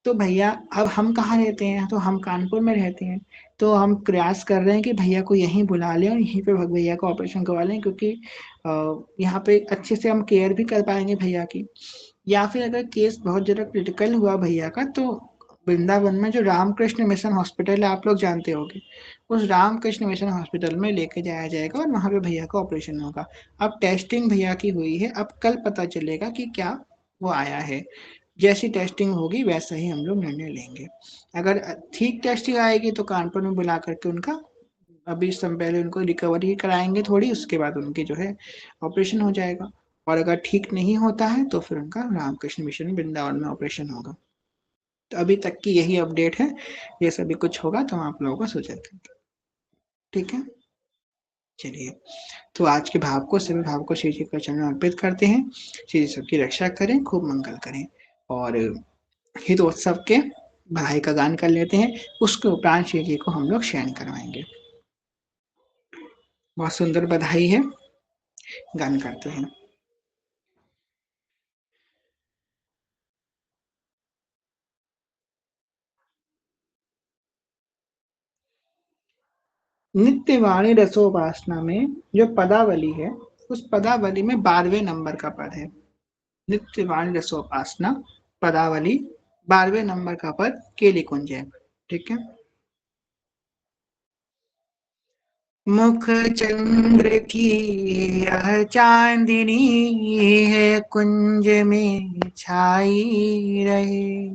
तो भैया, अब हम कहाँ रहते हैं, तो हम कानपुर में रहते हैं। तो हम प्रयास कर रहे हैं कि भैया को यहीं बुला लें और यहीं पे भैया का ऑपरेशन करवा लें, क्योंकि यहाँ पे अच्छे से हम केयर भी कर पाएंगे भैया की। या फिर अगर केस बहुत ज़्यादा क्रिटिकल हुआ भैया का, तो वृंदावन में जो रामकृष्ण मिशन हॉस्पिटल है, आप लोग जानते होंगे, उस रामकृष्ण मिशन हॉस्पिटल में लेके जाया जाएगा और वहाँ पे भैया का ऑपरेशन होगा। अब टेस्टिंग भैया की हुई है, अब कल पता चलेगा कि क्या वो आया है। जैसी टेस्टिंग होगी वैसा ही हम लोग निर्णय लेंगे। अगर ठीक टेस्टिंग आएगी तो कानपुर में बुला करके उनका, अभी इस समय पहले उनको रिकवरी कराएंगे थोड़ी, उसके बाद उनकी जो है ऑपरेशन हो जाएगा। और अगर ठीक नहीं होता है तो फिर उनका रामकृष्ण मिशन वृंदावन में ऑपरेशन होगा। तो अभी तक की यही अपडेट है। ये सभी कुछ होगा तो हम आप लोगों को सूचित करेंगे। ठीक है, चलिए। तो आज के भाव को, सभी भाव को श्री जी के चरण में अर्पित करते हैं। श्री जी सबकी रक्षा करें, खूब मंगल करें। और हितोत्सव के बधाई का गान कर लेते हैं, उसके उपरांत श्री जी को हम लोग शयन करवाएंगे। बहुत सुंदर बधाई है, गान करते हैं। नित्य वाणी रसोपासना में जो पदावली है, उस पदावली में 12वें नंबर का पद है। नित्य वाणी रसोपासना पदावली 12वें नंबर का पद केली कुंज है। ठीक है। मुख चंद्र की यह चांदनी है, कुंज में छाई रहे।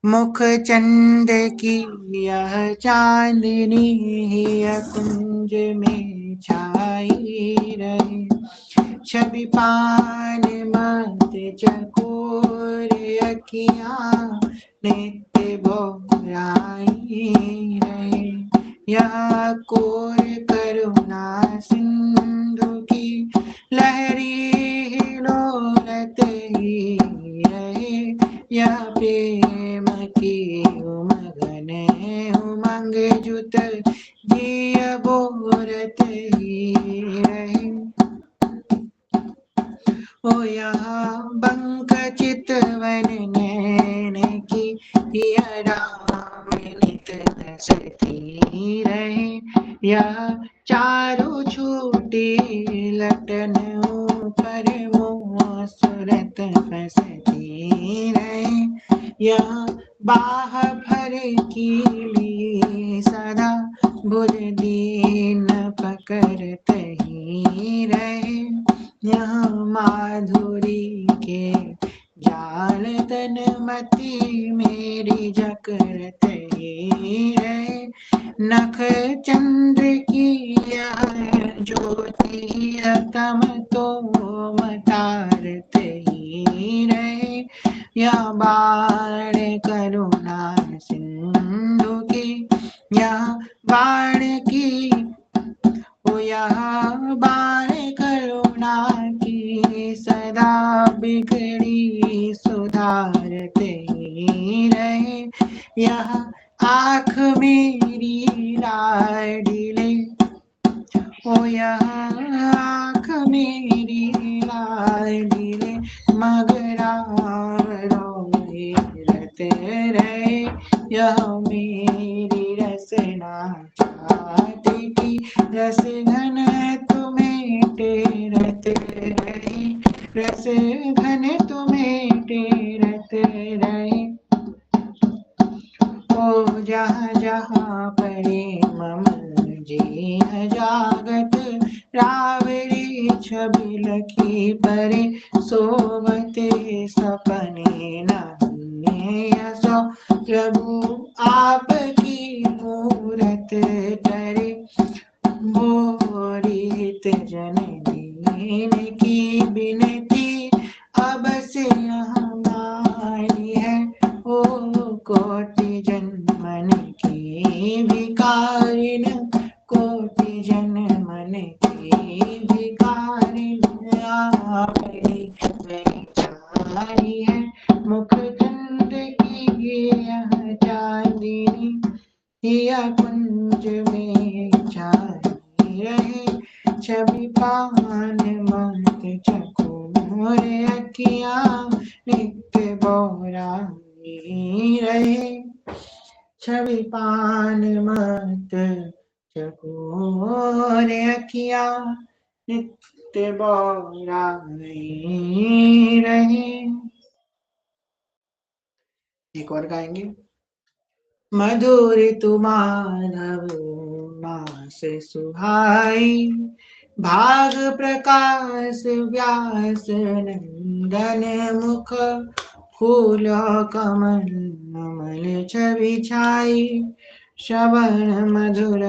मुख चंद्र की यह चांदनी है, कुंज में छाई रहे। छवि पान मत चकोर अखियाँ, नित्य बोराई रहे। यह कोर करुणा सिंधु की लहरी हिलोरत ही रहे। यह प्रेम की उमंगन उमंग जुत जिय बोरत ही रहे। ओ यहाँ बंक चितवन नैन की राम नित हंसती रहे। यह चारों छूटी लटन ऊपर मुँह सूरत फंसती रहे। यह बाह भर की सदा भुज दीन पकड़त ही रहे। यहाँ माधुरी के जाल तन मती मेरी जकरत ही रहे। नख चंद्र की यह ज्योति तम तो मतारत ही रहे। यह बाण करुणा सिंधु की, यह बाण की ओ यहाँ बाण करुणा की सदा बिगड़ी सुधारत ही रहे। यह आँख मेरी लाडली, ओ यहाँ आँख मेरी लाडली मगराव रोए रत रहे। यह मेरी रसना चाहती की रस घन तुम्हें टेरत रहे। रस घन तुम्हें टेरत रहे। ओ जहाँ जहाँ पड़े मम जी जागत, रावरी छवि लखी परे सोवते सपने नहीं सो। प्रभु आपकी मूरत टरे, मोरित जननी की बिनती अब से हमारी है। ओ कोटि जन्मन की भिकारिन, कोटि जन्मन की भिकारिन आपकी बेचारी है। मुख चंद्र की यह चांदनी, यह कुंज में छाई रहे। छवि पान मत चकोर अखियाँ, नित्य बोराई रहे। छवि पान मत चकोर अखियाँ, नित्य बोराई रहे। एक और गाएंगे। मधुर माधव मास सुहाई, भाग प्रकाश व्यास नंदन मुख, फूल कमल नमल छवि छाई। श्रवण मधुर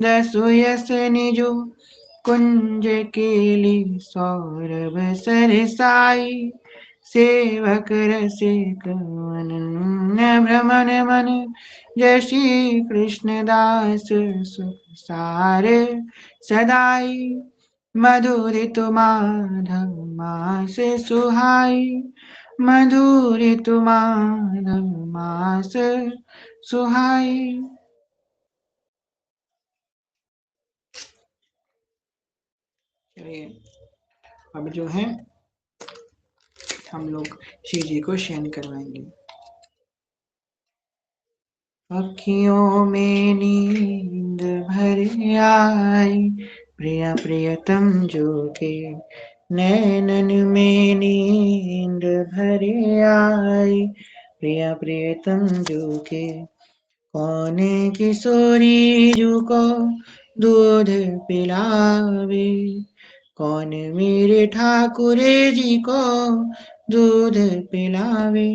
रसुयस निजु, कुंज केली सौरभ सरसाई। सेवक रसिक अनन्य भ्रमण मन, जय श्री कृष्ण दास सुख सार सदाई। मधुरित माधव मास सुहाई, मधुरित माधव मास सुहाई। चलिए अब जो है हम लोग श्री जी को शयन करवाएंगे। अखियों में नींद भर आई, प्रिय प्रियतम जो के नैनन में नींद भर आई। प्रिया प्रियतम जो के। कौन किशोरी जू को दूध पिलावे, कौन मेरे ठाकुर जी को दूध पिलावे,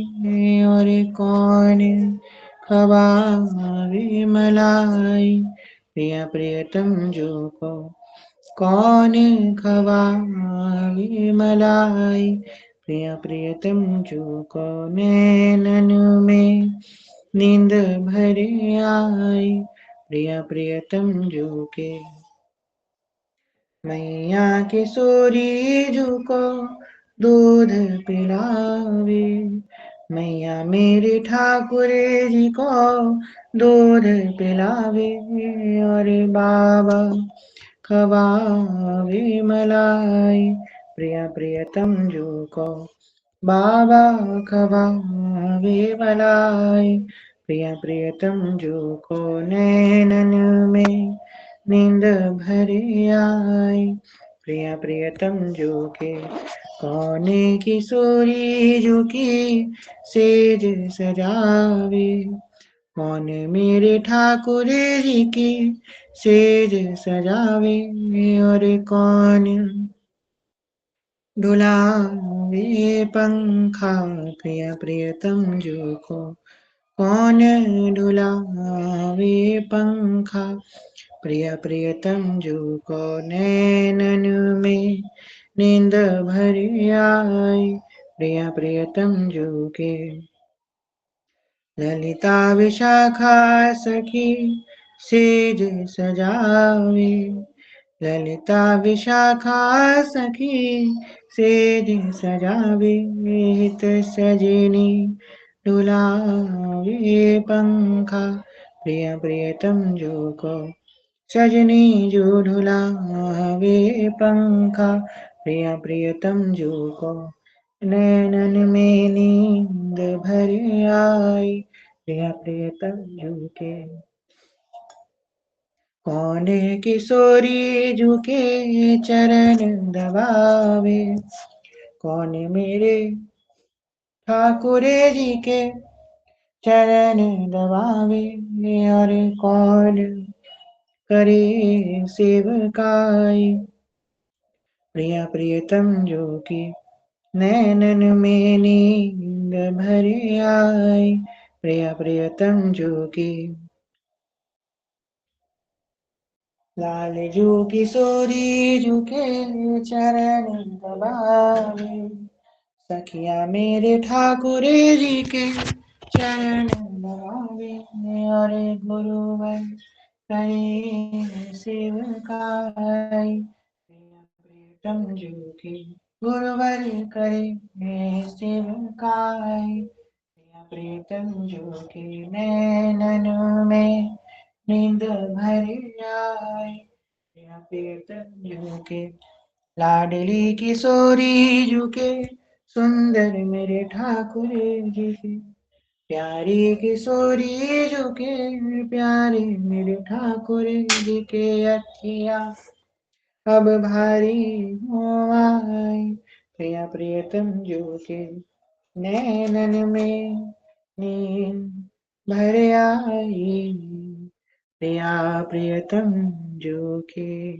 और कौन खवावे मलाई, प्रिया प्रियतम जो को। कौन खवावे मलाई, प्रिया प्रियतम जो को। नैनन में नींद भर आई, प्रिया प्रियतम जो के। मैया किशोरी जू को दूध पिलावे, मैया मेरे ठाकुर जी को दूध पिलावे, और बाबा खवावे मलाई, प्रिया प्रियतम जो को। बाबा खवावे मलाई, प्रिया प्रियतम जो को। नैनन में नींद भर आई, प्रिया प्रियतम जो के। कौन किशोरी जो की सेज सजावे, कौन मेरे ठाकुर जी की सेज सजावे, और कौन डुलावे पंखा, प्रिया प्रियतम जो को। कौन डुलावे पंखा, प्रिया प्रियतम जो को। नैनन में नींद भर आई, प्रिया प्रियतम जो के। ललिता विशाखा सखी सेज सजावे, ललिता विशाखा सखी सेज सजावे, हित सजनी डुलावे पंखा, प्रिया प्रियतम जो को। सजनी जो ढुलावे पंखा, प्रिया प्रियतम जो को। नैनन में नींद भर आई, प्रिया प्रियतम जो के। कौन किशोरी झुके चरण दबावे, कौन मेरे ठाकुर जी के चरण दबावे, और कौन करे सेवकाई, प्रिया प्रियतम जो की। नैनन में नींद भर आई, प्रिया प्रियतम जो की। लाल जो किशोरी झुके चरण दबावे, सखिया मेरे ठाकुर जी के चरण दबावे, और गुरुवर करे सेवकाई, प्रियतम जो की। गुरुवर करे सेवकाई, प्रियतम जो की। नैनन में नींद भर आई, प्रियतम जो के। लाडली किशोरी झुके सुंदर मेरे ठाकुर जी के, प्यारी किशोरी झुके प्यारे मेरे ठाकुर जी के। अखिया अब भारी हो आई, प्रिया प्रियतम जो के। नैनन में नींद भर आई, प्रिया प्रियतम जो के।